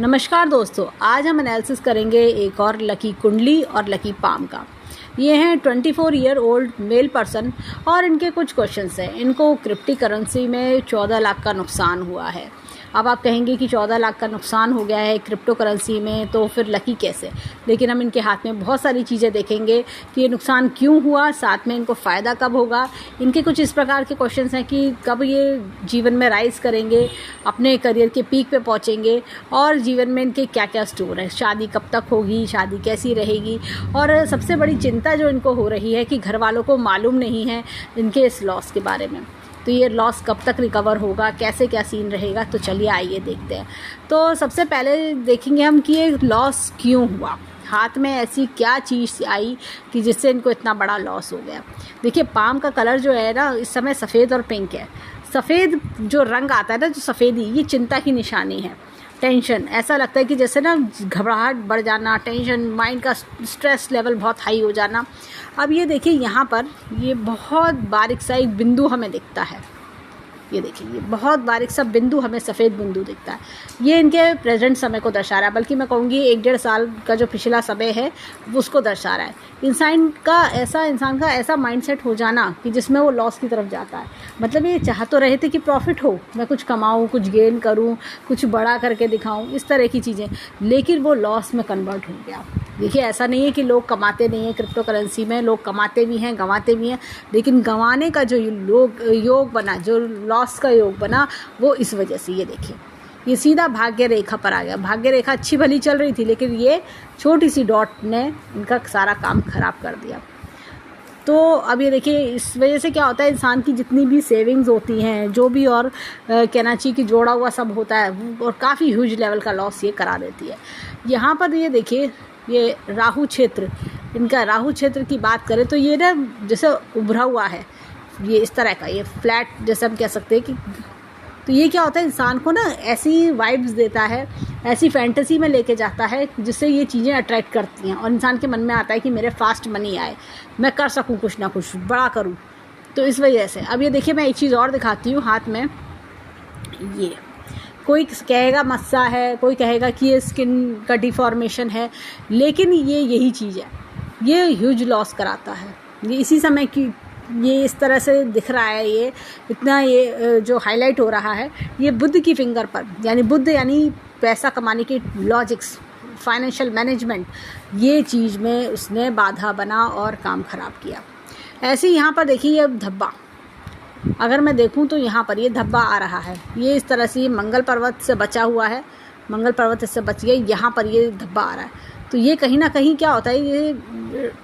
नमस्कार दोस्तों, आज हम एनालिसिस करेंगे एक और लकी कुंडली और लकी पाम का। ये हैं 24 ईयर ओल्ड मेल पर्सन और इनके कुछ क्वेश्चंस हैं। इनको क्रिप्टो करेंसी में 14 लाख का नुकसान हुआ है। अब आप कहेंगे कि 14 लाख का नुकसान हो गया है क्रिप्टो करेंसी में, तो फिर लकी कैसे? लेकिन हम इनके हाथ में बहुत सारी चीज़ें देखेंगे कि ये नुकसान क्यों हुआ, साथ में इनको फ़ायदा कब होगा। इनके कुछ इस प्रकार के क्वेश्चंस हैं कि कब ये जीवन में राइज़ करेंगे, अपने करियर के पीक पे पहुंचेंगे और जीवन में इनके क्या क्या स्टोर है, शादी कब तक होगी, शादी कैसी रहेगी, और सबसे बड़ी चिंता जो इनको हो रही है कि घर वालों को मालूम नहीं है इनके इस लॉस के बारे में। तो ये लॉस कब तक रिकवर होगा, कैसे क्या सीन रहेगा, तो चलिए आइए देखते हैं। तो सबसे पहले देखेंगे हम कि ये लॉस क्यों हुआ, हाथ में ऐसी क्या चीज़ आई कि जिससे इनको इतना बड़ा लॉस हो गया। देखिए, पाम का कलर जो है ना, इस समय सफ़ेद और पिंक है। सफ़ेद जो रंग आता है ना, जो सफ़ेदी, ये चिंता की निशानी है। टेंशन, ऐसा लगता है कि जैसे ना घबराहट बढ़ जाना, टेंशन, माइंड का स्ट्रेस लेवल बहुत हाई हो जाना। अब ये देखिए, यहाँ पर ये बहुत बारीक सा एक बिंदु हमें दिखता है। ये देखिए, ये बहुत बारीक सा बिंदु हमें सफ़ेद बिंदु दिखता है। ये इनके प्रेजेंट समय को दर्शा रहा है, बल्कि मैं कहूँगी 1-1.5 साल का जो पिछला समय है उसको दर्शा रहा है। इंसान का ऐसा माइंडसेट हो जाना कि जिसमें वो लॉस की तरफ जाता है। मतलब ये चाह तो रहे थे कि प्रॉफिट हो, मैं कुछ कमाऊँ, कुछ गेन करूँ, कुछ बड़ा करके दिखाऊँ, इस तरह की चीज़ें, लेकिन वो लॉस में कन्वर्ट हो गया। देखिए, ऐसा नहीं है कि लोग कमाते नहीं हैं क्रिप्टो करेंसी में, लोग कमाते भी हैं, गंवाते भी हैं, लेकिन गंवाने का जो योग बना, जो लॉस का योग बना, वो इस वजह से। ये देखिए, ये सीधा भाग्य रेखा पर आ गया। भाग्य रेखा अच्छी भली चल रही थी, लेकिन ये छोटी सी डॉट ने इनका सारा काम खराब कर दिया। तो अब ये देखिए, इस वजह से क्या होता है, इंसान की जितनी भी सेविंग्स होती हैं, जो भी और कहना चाहिए कि जोड़ा हुआ सब होता है, और काफ़ी ह्यूज लेवल का लॉस ये करा देती है। यहाँ पर ये देखिए, ये राहु क्षेत्र, इनका राहु क्षेत्र की बात करें तो ये ना जैसे उभरा हुआ है, ये इस तरह का, ये फ्लैट जैसे हम कह सकते हैं कि। तो ये क्या होता है, इंसान को ना ऐसी वाइब्स देता है, ऐसी फैंटेसी में लेके जाता है जिससे ये चीज़ें अट्रैक्ट करती हैं, और इंसान के मन में आता है कि मेरे फास्ट मनी आए, मैं कर सकूं कुछ ना कुछ बड़ा करूं। तो इस वजह से अब ये देखिए, मैं एक चीज़ और दिखाती हूँ हाथ में। ये कोई कहेगा मस्सा है, कोई कहेगा कि ये स्किन का डिफॉर्मेशन है, लेकिन ये यही चीज़ है, ये ह्यूज लॉस कराता है। ये इसी समय की, ये इस तरह से दिख रहा है, ये इतना, ये जो हाईलाइट हो रहा है, ये बुध की फिंगर पर, यानी बुध यानी पैसा कमाने की लॉजिक्स, फाइनेंशियल मैनेजमेंट, ये चीज़ में उसने बाधा बना और काम खराब किया। ऐसे ही यहाँ पर देखिए, ये धब्बा, अगर मैं देखूं तो यहाँ पर ये धब्बा आ रहा है, ये इस तरह से मंगल पर्वत से बचा हुआ है, मंगल पर्वत इससे बच गया, यहाँ पर ये धब्बा आ रहा है। तो ये कहीं ना कहीं क्या होता है, ये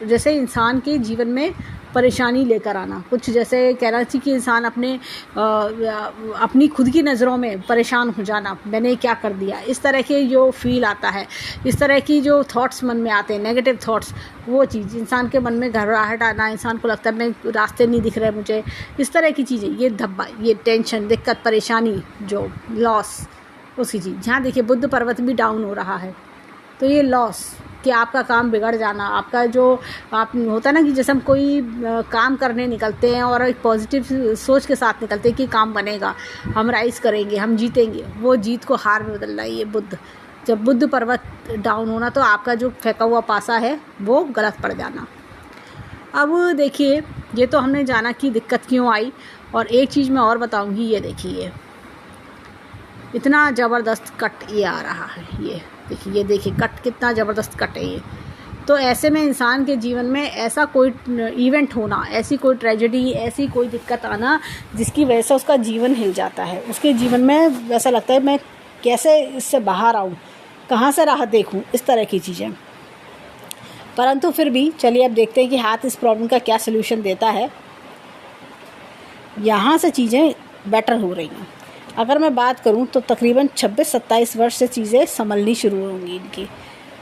जैसे इंसान के जीवन में परेशानी लेकर आना, कुछ जैसे कहना चाहिए कि इंसान अपनी खुद की नज़रों में परेशान हो जाना, मैंने क्या कर दिया, इस तरह के जो फील आता है, इस तरह की जो थॉट्स मन में आते हैं, नेगेटिव थॉट्स, वो चीज़ इंसान के मन में घबराहट आना, इंसान को लगता है मैं रास्ते नहीं दिख रहे मुझे, इस तरह की चीज़ें, ये धब्बा, ये टेंशन, दिक्कत, परेशानी, जो लॉस, उसकी चीज़। जहाँ देखिए बुध पर्वत भी डाउन हो रहा है, तो ये लॉस कि आपका काम बिगड़ जाना, आपका जो आप होता है ना कि जैसे हम कोई काम करने निकलते हैं और एक पॉजिटिव सोच के साथ निकलते हैं कि काम बनेगा, हम राइज करेंगे, हम जीतेंगे, वो जीत को हार में बदलना है ये बुध। जब बुध पर्वत डाउन होना, तो आपका जो फेंका हुआ पासा है वो गलत पड़ जाना। अब देखिए, ये तो हमने जाना कि दिक्कत क्यों आई, और एक चीज़ मैं और बताऊँगी। ये देखिए, इतना ज़बरदस्त कट ये आ रहा है, ये देखिए कट, कितना ज़बरदस्त कट है ये। तो ऐसे में इंसान के जीवन में ऐसा कोई इवेंट होना, ऐसी कोई ट्रेजेडी, ऐसी कोई दिक्कत आना जिसकी वजह से उसका जीवन हिल जाता है, उसके जीवन में ऐसा लगता है मैं कैसे इससे बाहर आऊँ, कहाँ से राहत देखूँ, इस तरह की चीज़ें। परंतु फिर भी चलिए अब देखते हैं कि हाथ इस प्रॉब्लम का क्या सल्यूशन देता है। यहाँ से चीज़ें बेटर हो रही हैं। अगर मैं बात करूं तो तकरीबन 26-27 वर्ष से चीज़ें संभलनी शुरू होंगी इनकी।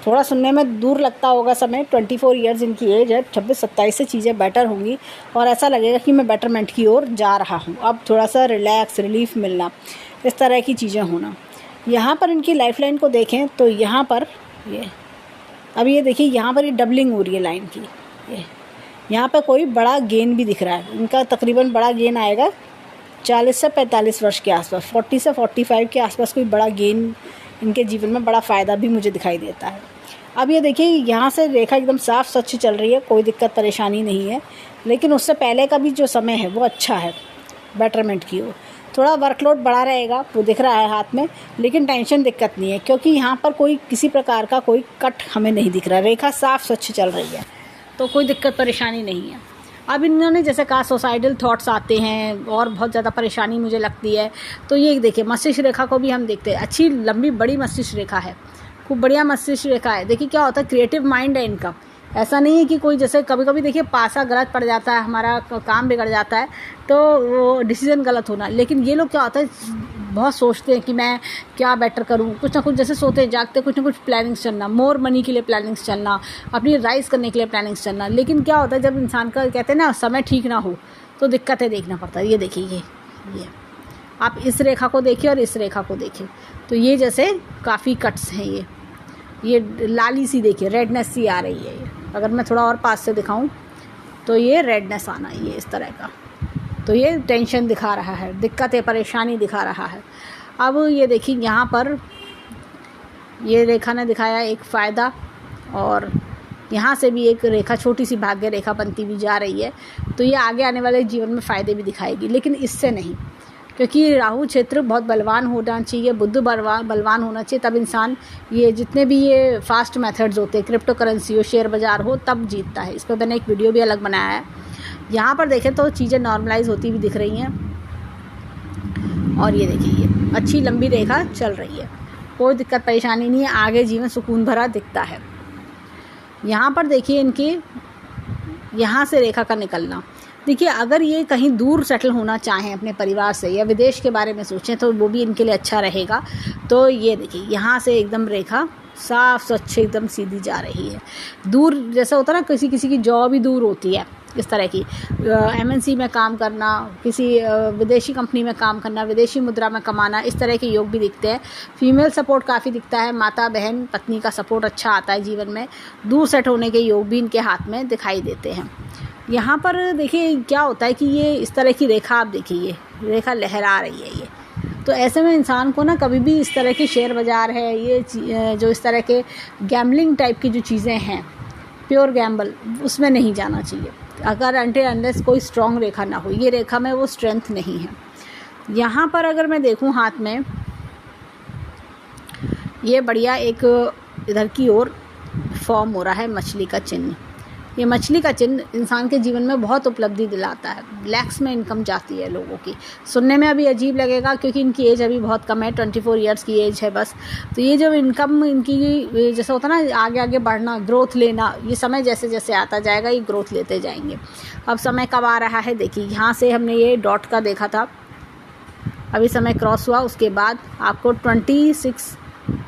थोड़ा सुनने में दूर लगता होगा समय, 24 ईयर्स इनकी एज है, 26-27 से चीज़ें बेटर होंगी और ऐसा लगेगा कि मैं बेटरमेंट की ओर जा रहा हूं। अब थोड़ा सा रिलैक्स, रिलीफ मिलना, इस तरह की चीज़ें होना। यहाँ पर इनकी लाइफ लाइन को देखें तो यहाँ पर ये देखिए, यहाँ पर ये डबलिंग हो रही है लाइन की। यहाँ पर कोई बड़ा गेन भी दिख रहा है इनका, तकरीबन बड़ा गेन आएगा 40 से 45 वर्ष के आसपास, 40 से 45 के आसपास कोई बड़ा गेन इनके जीवन में बड़ा फ़ायदा भी मुझे दिखाई देता है। अब ये देखिए यहाँ से रेखा एकदम साफ स्वच्छ चल रही है, कोई दिक्कत परेशानी नहीं है। लेकिन उससे पहले का भी जो समय है वो अच्छा है, बेटरमेंट की ओर। थोड़ा वर्कलोड बढ़ा रहेगा वो दिख रहा है हाथ में, लेकिन टेंशन दिक्कत नहीं है, क्योंकि यहाँ पर कोई किसी प्रकार का कोई कट हमें नहीं दिख रहा। रेखा साफ स्वच्छ चल रही है, तो कोई दिक्कत परेशानी नहीं है। अब इन्होंने जैसे कहा सुसाइडल थॉट्स आते हैं और बहुत ज़्यादा परेशानी मुझे लगती है, तो ये देखिए मस्तिष्क रेखा को भी हम देखते हैं, अच्छी लंबी बड़ी मस्तिष्क रेखा है, खूब बढ़िया मस्तिष्क रेखा है। देखिए क्या होता है, क्रिएटिव माइंड है इनका। ऐसा नहीं है कि कोई जैसे कभी कभी देखिए पासा गलत पड़ जाता है, हमारा काम बिगड़ जाता है, तो वो डिसीजन गलत होना। लेकिन ये लोग क्या होता है, बहुत सोचते हैं कि मैं क्या बेटर करूं, कुछ ना कुछ जैसे सोते जागते कुछ ना कुछ प्लानिंग्स चलना, मोर मनी के लिए प्लानिंग्स चलना, अपनी राइज करने के लिए प्लानिंग्स चलना। लेकिन क्या होता है जब इंसान का कहते हैं ना समय ठीक ना हो तो दिक्कतें देखना पड़ता है। ये देखिए ये आप इस रेखा को देखिए और इस रेखा को देखिए, तो ये जैसे काफ़ी कट्स हैं, ये लाली सी देखिए, रेडनेस सी आ रही है। ये अगर मैं थोड़ा और पास से दिखाऊं तो ये रेडनेस आना, ये इस तरह का, तो ये टेंशन दिखा रहा है, दिक्कतें परेशानी दिखा रहा है। अब ये देखिए यहाँ पर ये रेखा ने दिखाया एक फ़ायदा, और यहाँ से भी एक रेखा छोटी सी भाग्य रेखा बनती भी जा रही है, तो ये आगे आने वाले जीवन में फ़ायदे भी दिखाएगी, लेकिन इससे नहीं, क्योंकि राहु क्षेत्र बहुत बलवान होना चाहिए, बुध बलवान होना चाहिए, तब इंसान ये जितने भी ये फास्ट मेथड्स होते हैं, क्रिप्टो करेंसी हो, शेयर बाज़ार हो, तब जीतता है। इस पर मैंने एक वीडियो भी अलग बनाया है। यहाँ पर देखें तो चीज़ें नॉर्मलाइज होती भी दिख रही हैं, और ये देखिए ये अच्छी लंबी रेखा चल रही है, कोई दिक्कत परेशानी नहीं है, आगे जीवन सुकून भरा दिखता है। यहाँ पर देखिए इनके यहाँ से रेखा का निकलना, देखिए अगर ये कहीं दूर सेटल होना चाहें अपने परिवार से या विदेश के बारे में सोचें तो वो भी इनके लिए अच्छा रहेगा। तो ये देखिए यहाँ से एकदम रेखा साफ स्वच्छ एकदम सीधी जा रही है। दूर जैसा होता है ना, किसी किसी की जॉब ही दूर होती है, इस तरह की MNC में काम करना, किसी विदेशी कंपनी में काम करना, विदेशी मुद्रा में कमाना, इस तरह के योग भी दिखते हैं। फीमेल सपोर्ट काफ़ी दिखता है, माता बहन पत्नी का सपोर्ट अच्छा आता है जीवन में। दूर सेट होने के योग भी इनके हाथ में दिखाई देते हैं। यहाँ पर देखिए क्या होता है कि ये इस तरह की रेखा, आप देखिए ये रेखा लहरा रही है ये, तो ऐसे में इंसान को ना कभी भी इस तरह के शेयर बाज़ार है, ये जो इस तरह के गैम्बलिंग टाइप की जो चीज़ें हैं, प्योर गैम्बल, उसमें नहीं जाना चाहिए अगर अनटिल अनलेस कोई स्ट्रॉन्ग रेखा ना हो। ये रेखा में वो स्ट्रेंथ नहीं है। यहाँ पर अगर मैं देखूँ हाथ में ये बढ़िया एक इधर की ओर फॉर्म हो रहा है मछली का चिन्ह। ये मछली का चिन्ह इंसान के जीवन में बहुत उपलब्धि दिलाता है, लैक्स में इनकम जाती है लोगों की। सुनने में अभी अजीब लगेगा क्योंकि इनकी एज अभी बहुत कम है, 24 ईयर्स की एज है बस। तो ये जो इनकम इनकी जैसा होता है ना, आगे आगे बढ़ना, ग्रोथ लेना, ये समय जैसे जैसे आता जाएगा ये ग्रोथ लेते जाएंगे। अब समय कब आ रहा है देखिए, यहाँ से हमने ये डॉट का देखा था, अभी समय क्रॉस हुआ, उसके बाद आपको 26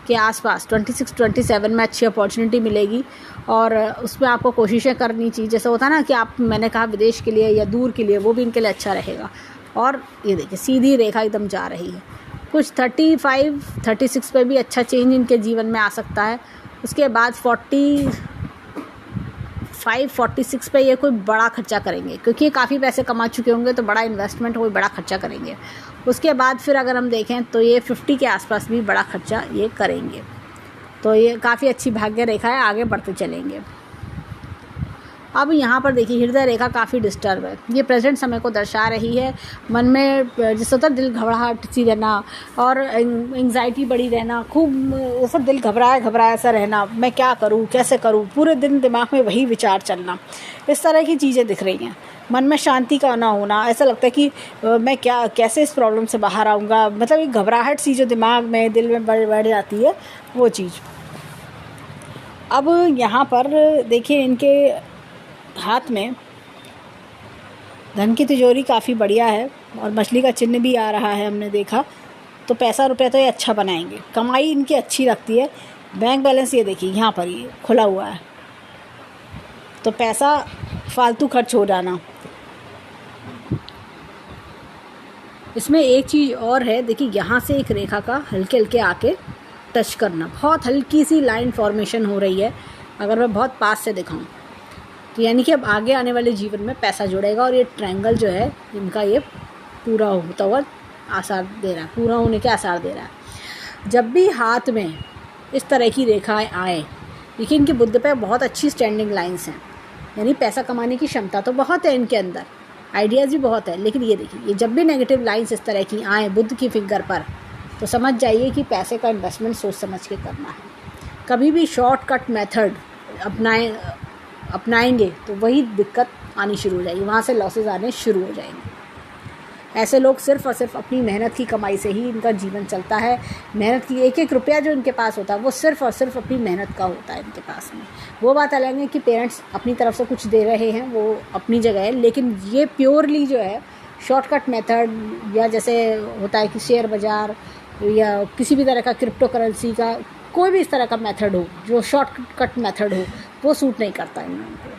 के आसपास 26-27 में अच्छी अपॉर्चुनिटी मिलेगी, और उसमें आपको कोशिशें करनी चाहिए। जैसे होता है ना कि आप, मैंने कहा विदेश के लिए या दूर के लिए, वो भी इनके लिए अच्छा रहेगा। और ये देखिए सीधी रेखा एकदम जा रही है, कुछ 35-36 पे भी अच्छा चेंज इनके जीवन में आ सकता है। उसके बाद 45-46 पे ये कोई बड़ा खर्चा करेंगे, क्योंकि ये काफ़ी पैसे कमा चुके होंगे, तो बड़ा इन्वेस्टमेंट कोई बड़ा खर्चा करेंगे। उसके बाद फिर अगर हम देखें तो ये 50 के आसपास भी बड़ा खर्चा ये करेंगे। तो ये काफ़ी अच्छी भाग्य रेखा है, आगे बढ़ते चलेंगे। अब यहाँ पर देखिए हृदय रेखा काफ़ी डिस्टर्ब है, ये प्रेजेंट समय को दर्शा रही है। मन में जैसे होता है दिल घबराहट सी रहना और एंग्जाइटी बढ़ी रहना, खूब ऐसा दिल घबराया सा रहना, मैं क्या करूँ कैसे करूँ, पूरे दिन दिमाग में वही विचार चलना, इस तरह की चीज़ें दिख रही हैं। मन में शांति का ना होना, ऐसा लगता है कि मैं क्या कैसे इस प्रॉब्लम से बाहर आऊँगा, मतलब एक घबराहट सी जो दिमाग में दिल में बढ़ जाती है वो चीज़। अब यहाँ पर देखिए इनके हाथ में धन की तिजोरी काफ़ी बढ़िया है, और मछली का चिन्ह भी आ रहा है, हमने देखा। तो पैसा रुपया तो ये अच्छा बनाएंगे, कमाई इनकी अच्छी लगती है। बैंक बैलेंस ये देखिए यहाँ पर ये खुला हुआ है, तो पैसा फालतू खर्च हो जाना। इसमें एक चीज़ और है, देखिए यहाँ से एक रेखा का हल्के हल्के आके टच करना, बहुत हल्की सी लाइन फॉर्मेशन हो रही है। अगर मैं बहुत पास से दिखाऊं तो यानी कि अब आगे आने वाले जीवन में पैसा जुड़ेगा, और ये ट्रायंगल जो है इनका ये पूरा होता हुआ आसार दे रहा है, पूरा होने के आसार दे रहा है। जब भी हाथ में इस तरह की रेखाएं आए, देखिए इनकी बुद्ध पे बहुत अच्छी स्टैंडिंग लाइंस हैं, यानी पैसा कमाने की क्षमता तो बहुत है इनके अंदर, आइडियाज़ भी बहुत है। लेकिन ये देखिए, ये जब भी नेगेटिव लाइंस इस तरह की आए बुद्ध की फिंगर पर, तो समझ जाइए कि पैसे का इन्वेस्टमेंट सोच समझ के करना है। कभी भी शॉर्टकट मेथड अपनाएंगे तो वही दिक्कत आनी शुरू हो जाएगी, वहाँ से लॉसेस आने शुरू हो जाएंगे। ऐसे लोग सिर्फ़ और सिर्फ अपनी मेहनत की कमाई से ही इनका जीवन चलता है। मेहनत की एक एक रुपया जो इनके पास होता है वो सिर्फ़ और सिर्फ अपनी मेहनत का होता है इनके पास में। वो बात अलग है कि पेरेंट्स अपनी तरफ से कुछ दे रहे हैं, वो अपनी जगह है, लेकिन ये प्योरली जो है शॉर्टकट मेथड, या जैसे होता है कि शेयर बाज़ार या किसी भी तरह का क्रिप्टो करेंसी का कोई भी इस तरह का मेथड हो जो शॉर्टकट मेथड हो, वो सूट नहीं करता इन लोगों को।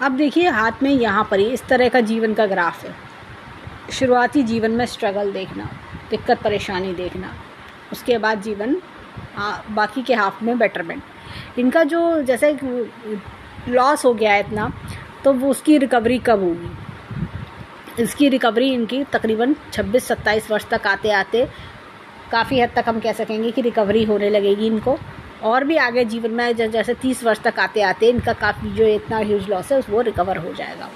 अब देखिए हाथ में यहाँ पर ही इस तरह का जीवन का ग्राफ है। शुरुआती जीवन में स्ट्रगल देखना, दिक्कत परेशानी देखना, उसके बाद जीवन बाकी के हाफ में बेटरमेंट। इनका जो जैसे लॉस हो गया है इतना, तो वो उसकी रिकवरी कब होगी? इसकी रिकवरी इनकी तकरीबन 26-27 वर्ष तक आते आते काफ़ी हद तक हम कह सकेंगे कि रिकवरी होने लगेगी इनको। और भी आगे जीवन में जैसे 30 वर्ष तक आते आते इनका काफ़ी जो इतना ह्यूज लॉस है वो रिकवर हो जाएगा।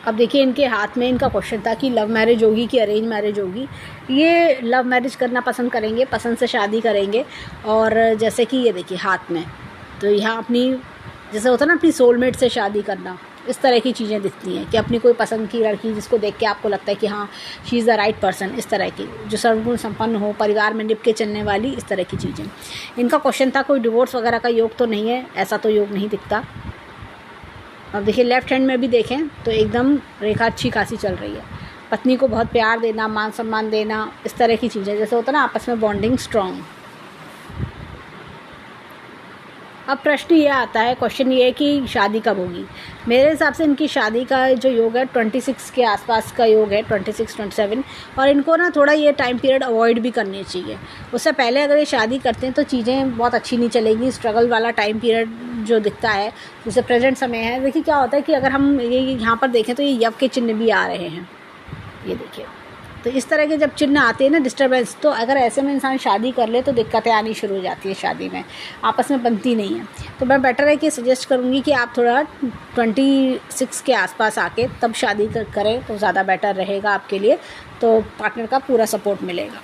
अब देखिए इनके हाथ में इनका क्वेश्चन था कि लव मैरिज होगी कि अरेंज मैरिज होगी। ये लव मैरिज करना पसंद करेंगे, पसंद से शादी करेंगे। और जैसे कि ये देखिए हाथ में, तो यहाँ अपनी जैसे होता है ना अपनी सोलमेट से शादी करना, इस तरह की चीज़ें दिखती हैं कि अपनी कोई पसंद की लड़की जिसको देख के आपको लगता है कि हाँ she is the right person, इस तरह की जो सर्वगुण संपन्न हो, परिवार में निभ के चलने वाली, इस तरह की चीज़ें। इनका क्वेश्चन था कोई डिवोर्स वगैरह का योग तो नहीं है, ऐसा तो योग नहीं दिखता। अब देखिए लेफ्ट हैंड में भी देखें तो एकदम रेखा अच्छी खासी चल रही है। पत्नी को बहुत प्यार देना, मान सम्मान देना, इस तरह की चीज़ें, जैसे होता है ना आपस में बॉन्डिंग स्ट्रॉन्ग। अब प्रश्न ये आता है, क्वेश्चन ये है कि शादी कब होगी। मेरे हिसाब से इनकी शादी का जो योग है 26 के आसपास का योग है, 26-27। और इनको ना थोड़ा ये टाइम पीरियड अवॉइड भी करनी चाहिए। उससे पहले अगर ये शादी करते हैं तो चीज़ें बहुत अच्छी नहीं चलेगी। स्ट्रगल वाला टाइम पीरियड जो दिखता है, जैसे प्रेजेंट समय है, देखिए क्या होता है कि अगर हम ये यहाँ पर देखें तो ये यव के चिन्ह भी आ रहे हैं, ये देखिए। तो इस तरह के जब चिन्ह आते हैं ना डिस्टर्बेंस, तो अगर ऐसे में इंसान शादी कर ले तो दिक्कतें आनी शुरू हो जाती है, शादी में आपस में बनती नहीं है। तो मैं बेटर है कि सजेस्ट करूँगी कि आप थोड़ा 26 के आसपास आके तब शादी करें तो ज़्यादा बेटर रहेगा आपके लिए, तो पार्टनर का पूरा सपोर्ट मिलेगा।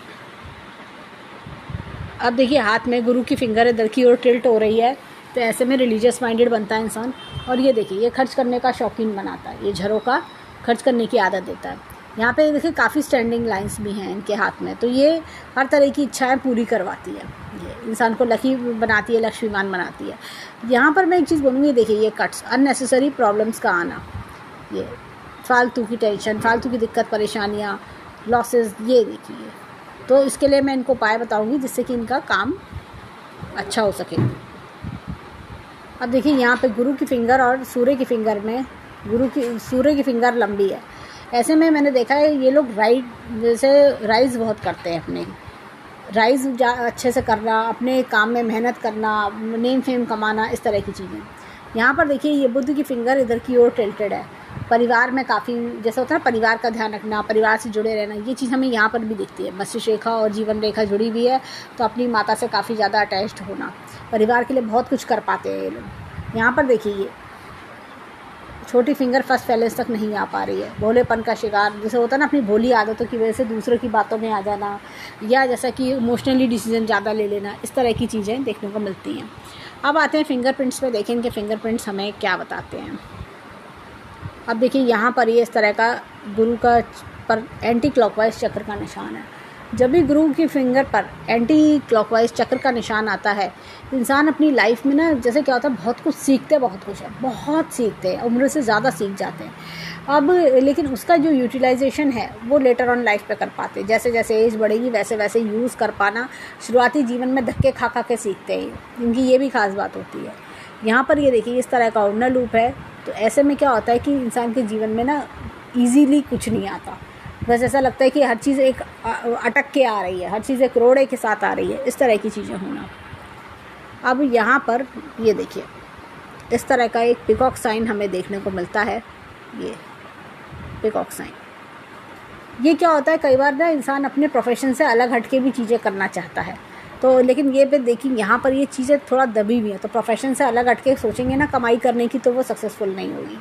अब देखिए हाथ में गुरु की फिंगर इधर की ओर टिल्ट हो रही है, तो ऐसे में रिलीजियस माइंडेड बनता है इंसान। और ये देखिए ये खर्च करने का शौकीन बनाता है, ये झरोका खर्च करने की आदत देता है। यहाँ पे देखिए काफ़ी स्टैंडिंग लाइंस भी हैं इनके हाथ में, तो ये हर तरह की इच्छाएं पूरी करवाती है, ये इंसान को लकी बनाती है, लक्ष्मीवान बनाती है। यहाँ पर मैं एक चीज़ बोलूँगी, देखिए ये कट्स, अननेसेसरी प्रॉब्लम्स का आना, ये फालतू की टेंशन, फालतू की दिक्कत परेशानियाँ, लॉसेस, ये देखिए। तो इसके लिए मैं इनको उपाय बताऊँगी जिससे कि इनका काम अच्छा हो सके। अब देखिए यहाँ पे गुरु की फिंगर और सूर्य की फिंगर में, सूर्य की फिंगर लंबी है। ऐसे में मैंने देखा है ये लोग जैसे राइज बहुत करते हैं, अपने राइज अच्छे से करना, अपने काम में मेहनत करना, नेम फेम कमाना, इस तरह की चीज़ें। यहाँ पर देखिए ये बुध की फिंगर इधर की ओर टिल्टेड है। परिवार में काफ़ी जैसे होता है परिवार का ध्यान रखना, परिवार से जुड़े रहना, ये चीज़ हमें यहाँ पर भी दिखती है। मस्तिष्क रेखा और जीवन रेखा जुड़ी हुई है, तो अपनी माता से काफ़ी ज़्यादा अटैच्ड होना, परिवार के लिए बहुत कुछ कर पाते हैं ये लोग। यहाँ पर देखिए ये छोटी फिंगर फर्स्ट बैलेंस तक नहीं आ पा रही है, भोलेपन का शिकार, जैसे होता है ना अपनी भोली आदतों की वजह से दूसरों की बातों में आ जाना, या जैसा कि इमोशनली डिसीजन ज़्यादा ले लेना, इस तरह की चीज़ें देखने को मिलती हैं। अब आते हैं फिंगरप्रिंट्स पे, देखें इनके फिंगरप्रिंट्स हमें क्या बताते हैं। अब देखिए यहाँ पर ये इस तरह का गुरु का पर एंटी क्लॉकवाइज चक्र का निशान है। जब भी गुरु की फिंगर पर एंटी क्लॉकवाइज चक्र का निशान आता है, इंसान अपनी लाइफ में ना जैसे क्या होता है बहुत कुछ सीखते, बहुत सीखते हैं, उम्र से ज़्यादा सीख जाते हैं। अब लेकिन उसका जो यूटिलाइजेशन है वो लेटर ऑन लाइफ पे कर पाते हैं। जैसे जैसे एज बढ़ेगी वैसे वैसे यूज़ कर पाना, शुरुआती जीवन में धक्के खा के सीखते हैं, इनकी ये भी खास बात होती है। यहाँ पर ये देखिए इस तरह का ऑर्डिनल लूप है, तो ऐसे में क्या होता है कि इंसान के जीवन में ना ईजीली कुछ नहीं आता, बस ऐसा लगता है कि हर चीज़ एक अटक के आ रही है, हर चीज़ एक रोड़े के साथ आ रही है, इस तरह की चीज़ें होना। अब यहाँ पर ये देखिए इस तरह का एक पिकॉक साइन हमें देखने को मिलता है, ये पिकॉक साइन। ये क्या होता है, कई बार ना इंसान अपने प्रोफेशन से अलग हट के भी चीज़ें करना चाहता है, तो लेकिन ये पे देखिए यहाँ पर ये चीज़ें थोड़ा दबी हुई हैं, तो प्रोफेशन से अलग हट के सोचेंगे ना कमाई करने की, तो वो सक्सेसफुल नहीं होगी।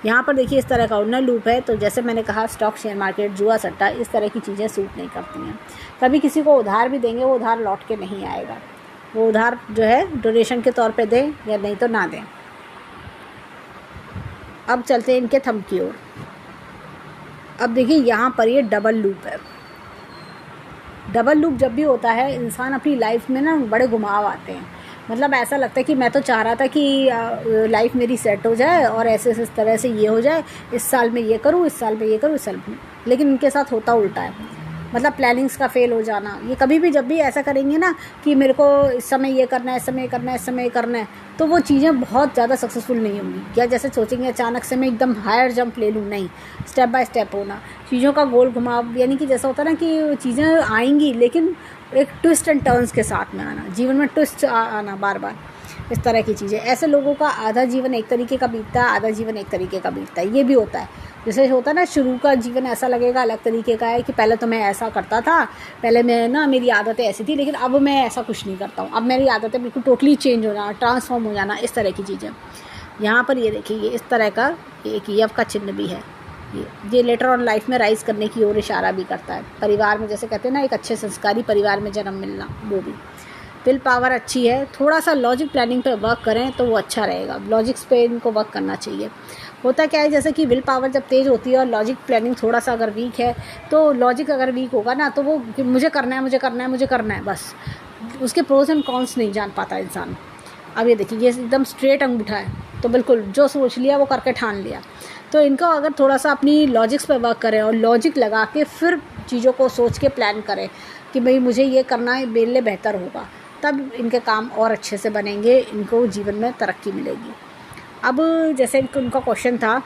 यहाँ पर देखिए इस तरह का उन्नत लूप है। तो जैसे मैंने कहा, स्टॉक, शेयर मार्केट, जुआ सट्टा, इस तरह की चीज़ें सूट नहीं करती हैं। कभी किसी को उधार भी देंगे, वो उधार लौट के नहीं आएगा। वो उधार जो है डोनेशन के तौर पे दें या नहीं तो ना दें। अब चलते हैं इनके थंब की ओर। अब देखिए यहाँ पर ये डबल लूप है। डबल लूप जब भी होता है, इंसान अपनी लाइफ में ना बड़े घुमाव आते हैं। मतलब ऐसा लगता है कि मैं तो चाह रहा था कि लाइफ मेरी सेट हो जाए और ऐसे इस तरह से ये हो जाए, इस साल में ये करूँ, इस साल में ये करूँ, इस साल में, लेकिन इनके साथ होता उल्टा है। मतलब प्लानिंग्स का फेल हो जाना। ये कभी भी जब भी ऐसा करेंगे ना कि मेरे को इस समय ये करना है, इस समय ये करना है, इस समय ये करना है, तो वो चीज़ें बहुत ज़्यादा सक्सेसफुल नहीं होंगी। क्या जैसे सोचेंगे अचानक से मैं एकदम हायर जंप ले लूँ, नहीं, स्टेप बाय स्टेप होना, चीज़ों का गोल घुमाव, यानी कि जैसा होता है ना कि चीज़ें आएंगी लेकिन एक ट्विस्ट एंड टर्न्स के साथ में आना, जीवन में ट्विस्ट आना बार बार, इस तरह की चीज़ें। ऐसे लोगों का आधा जीवन एक तरीके का बीतता है, आधा जीवन एक तरीके का बीतता है। ये भी होता है, जैसे होता है ना, शुरू का जीवन ऐसा लगेगा अलग तरीके का है कि पहले तो मैं ऐसा करता था, पहले मैं ना मेरी आदतें ऐसी थी, लेकिन अब मैं ऐसा कुछ नहीं करता हूँ, अब मेरी आदतें बिल्कुल टोटली चेंज हो जाना, ट्रांसफॉर्म हो जाना, इस तरह की चीज़ें। यहाँ पर ये देखिए, ये इस तरह का एक यव का चिन्ह भी है। ये लेटर ऑन लाइफ में राइज करने की ओर इशारा भी करता है। परिवार में, जैसे कहते हैं ना, एक अच्छे संस्कारी परिवार में जन्म मिलना, वो भी। विल पावर अच्छी है। थोड़ा सा लॉजिक प्लानिंग पे वर्क करें तो वो अच्छा रहेगा। लॉजिक्स पे इनको वर्क करना चाहिए। होता क्या है, जैसे कि विल पावर जब तेज़ होती है और लॉजिक प्लानिंग थोड़ा सा अगर वीक है, तो लॉजिक अगर वीक होगा ना, तो वो मुझे करना है, मुझे करना है, मुझे करना है, बस उसके प्रोज एंड कॉन्स नहीं जान पाता इंसान। अब ये देखिए, ये एकदम स्ट्रेट अंगूठा है, तो बिल्कुल जो सोच लिया वो करके ठान लिया। तो इनको अगर थोड़ा सा अपनी लॉजिक्स पे वर्क करें और लॉजिक लगा के फिर चीज़ों को सोच के प्लान करें कि भाई मुझे ये करना है, मेरे लिए बेहतर होगा, तब इनके काम और अच्छे से बनेंगे, इनको जीवन में तरक्की मिलेगी। अब जैसे उनका क्वेश्चन था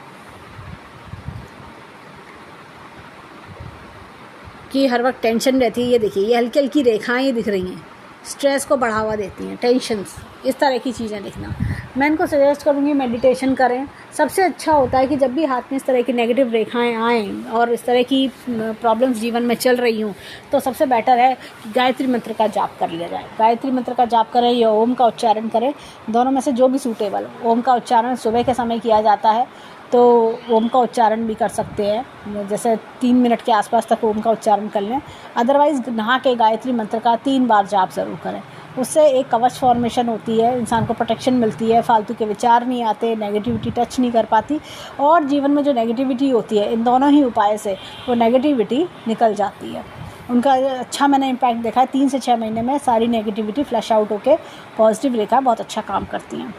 कि हर वक्त टेंशन रहती है, ये देखिए, ये हल्की हल्की रेखाएं ये दिख रही हैं, स्ट्रेस को बढ़ावा देती हैं, टेंशन्स, इस तरह की चीज़ें लिखना। मैं इनको सजेस्ट करूँगी मेडिटेशन करें। सबसे अच्छा होता है कि जब भी हाथ में इस तरह की नेगेटिव रेखाएं आएँ और इस तरह की प्रॉब्लम्स जीवन में चल रही हूँ, तो सबसे बेटर है कि गायत्री मंत्र का जाप कर लिया जाए। गायत्री मंत्र का जाप करें या ओम का उच्चारण करें, दोनों में से जो भी सूटेबल। ओम का उच्चारण सुबह के समय किया जाता है, तो ओम का उच्चारण भी कर सकते हैं, जैसे 3 मिनट के आसपास तक ओम का उच्चारण कर लें। अदरवाइज़ नहा के गायत्री मंत्र का 3 बार जाप ज़रूर करें। उससे एक कवच फॉर्मेशन होती है, इंसान को प्रोटेक्शन मिलती है, फालतू के विचार नहीं आते, नेगेटिविटी टच नहीं कर पाती, और जीवन में जो नेगेटिविटी होती है, इन दोनों ही उपाय से वो नेगेटिविटी निकल जाती है। उनका अच्छा मैंने इम्पैक्ट देखा है, 3 से 6 महीने में सारी नेगेटिविटी फ्लैश आउट होकर पॉजिटिव रेखा बहुत अच्छा काम करती हैं।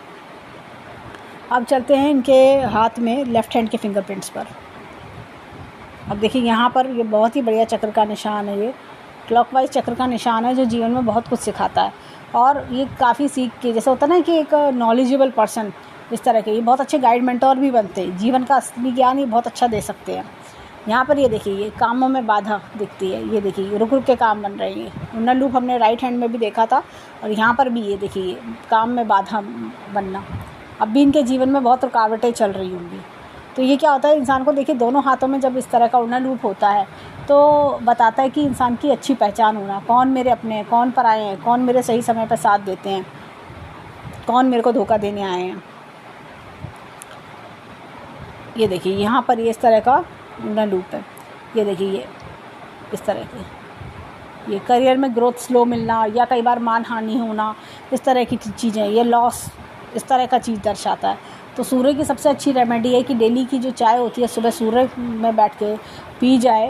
अब चलते हैं इनके हाथ में, लेफ़्ट हैंड के फिंगरप्रिंट्स पर। अब देखिए यहाँ पर ये बहुत ही बढ़िया चक्र का निशान है, ये क्लॉकवाइज चक्र का निशान है, जो जीवन में बहुत कुछ सिखाता है। और ये काफ़ी सीख के, जैसे होता है ना कि एक नॉलेजेबल पर्सन, इस तरह के ये बहुत अच्छे गाइड मेंटोर भी बनते हैं, जीवन का असली ज्ञान ये बहुत अच्छा दे सकते हैं। यहाँ पर ये देखिए, ये कामों में बाधा दिखती है, ये देखिए रुक रुक के काम बन रहे हैं। उन्नत लूप हमने राइट हैंड में भी देखा था, और यहाँ पर भी ये देखिए काम में बाधा बनना। अब भी इनके जीवन में बहुत रुकावटें चल रही होंगी। तो ये क्या होता है, इंसान को देखिए दोनों हाथों में जब इस तरह का उन्नत लूप होता है, तो बताता है कि इंसान की अच्छी पहचान होना, कौन मेरे अपने हैं, कौन पराए हैं, कौन मेरे सही समय पर साथ देते हैं, कौन मेरे को धोखा देने आए हैं। ये देखिए यहाँ पर ये इस तरह का उन्नत लूप है, ये देखिए ये इस तरह की, ये करियर में ग्रोथ स्लो मिलना या कई बार मान हानि होना, इस तरह की चीज़ें, ये लॉस, इस तरह का चीज़ दर्शाता है। तो सूर्य की सबसे अच्छी रेमेडी है कि डेली की जो चाय होती है सुबह सूर्य में बैठ के पी जाए।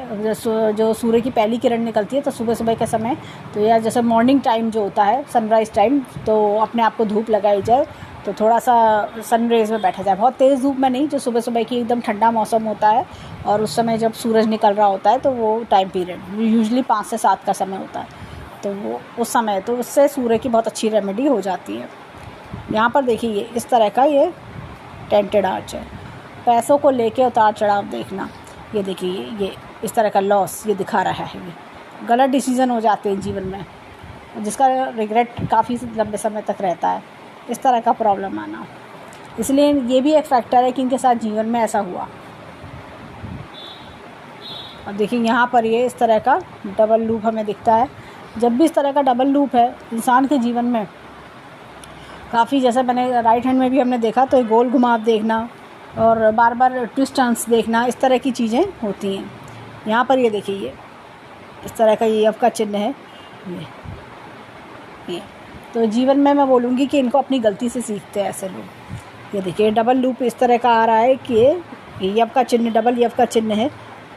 जो सूर्य की पहली किरण निकलती है तो सुबह सुबह के समय, तो या जैसे मॉर्निंग टाइम जो होता है, सनराइज़ टाइम, तो अपने आप को धूप लगाई जाए, तो थोड़ा सा सनरेज़ में बैठा जाए, बहुत तेज़ धूप में नहीं, जो सुबह सुबह की एकदम ठंडा मौसम होता है और उस समय जब सूरज निकल रहा होता है, तो वो टाइम पीरियड यूजुअली 5 से 7 का समय होता है, तो वो उस समय, तो उससे सूर्य की बहुत अच्छी रेमेडी हो जाती है। यहाँ पर देखिए ये इस तरह का ये टेंटेड आर्च है, पैसों को लेके उतार चढ़ाव देखना। ये देखिए ये इस तरह का लॉस ये दिखा रहा है, ये गलत डिसीज़न हो जाते हैं जीवन में, जिसका रिग्रेट काफ़ी लंबे समय तक रहता है, इस तरह का प्रॉब्लम आना। इसलिए ये भी एक फैक्टर है कि इनके साथ जीवन में ऐसा हुआ। अब देखिए यहाँ पर ये इस तरह का डबल लूप हमें दिखता है। जब भी इस तरह का डबल लूप है इंसान के जीवन में काफ़ी, जैसे मैंने राइट हैंड में भी हमने देखा, तो गोल घुमाव देखना और बार बार ट्विस्ट टर्न्स देखना, इस तरह की चीज़ें होती हैं। यहाँ पर ये देखिए, ये इस तरह का ये एफ का चिन्ह है ये। तो जीवन में मैं बोलूँगी कि इनको अपनी गलती से सीखते हैं ऐसे लोग। ये देखिए डबल लूप इस तरह का आ रहा है कि ये एफ का चिन्ह, डबल एफ का चिन्ह है,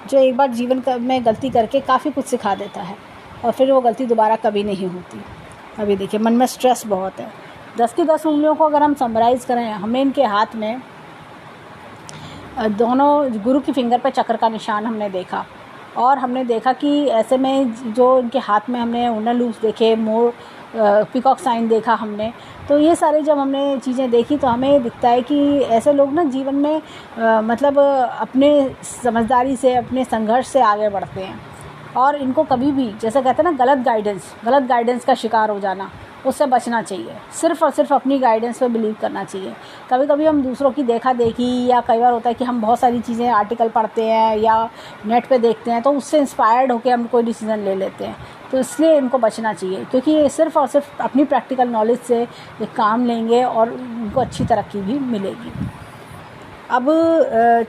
जो एक बार जीवन में गलती करके काफ़ी कुछ सिखा देता है और फिर वो गलती दोबारा कभी नहीं होती। अभी देखिए मन में स्ट्रेस बहुत है। 10 की 10 उंगलियों को अगर हम समराइज़ करें, हमें इनके हाथ में दोनों गुरु की फिंगर पे चक्र का निशान हमने देखा और हमने देखा कि ऐसे में जो इनके हाथ में हमने उन्नर लूप्स देखे, मोर पीकॉक साइन देखा हमने। तो ये सारे जब हमने चीज़ें देखी तो हमें दिखता है कि ऐसे लोग ना जीवन में मतलब अपने समझदारी से, अपने संघर्ष से आगे बढ़ते हैं और इनको कभी भी, जैसे कहते हैं ना, गलत गाइडेंस का शिकार हो जाना, उससे बचना चाहिए। सिर्फ़ और सिर्फ अपनी गाइडेंस पे बिलीव करना चाहिए। कभी कभी हम दूसरों की देखा देखी, या कई बार होता है कि हम बहुत सारी चीज़ें आर्टिकल पढ़ते हैं या नेट पे देखते हैं तो उससे इंस्पायर्ड होकर हम कोई डिसीज़न ले लेते हैं। तो इसलिए इनको बचना चाहिए, क्योंकि ये सिर्फ़ और सिर्फ अपनी प्रैक्टिकल नॉलेज से ये काम लेंगे और उनको अच्छी तरक्की भी मिलेगी। अब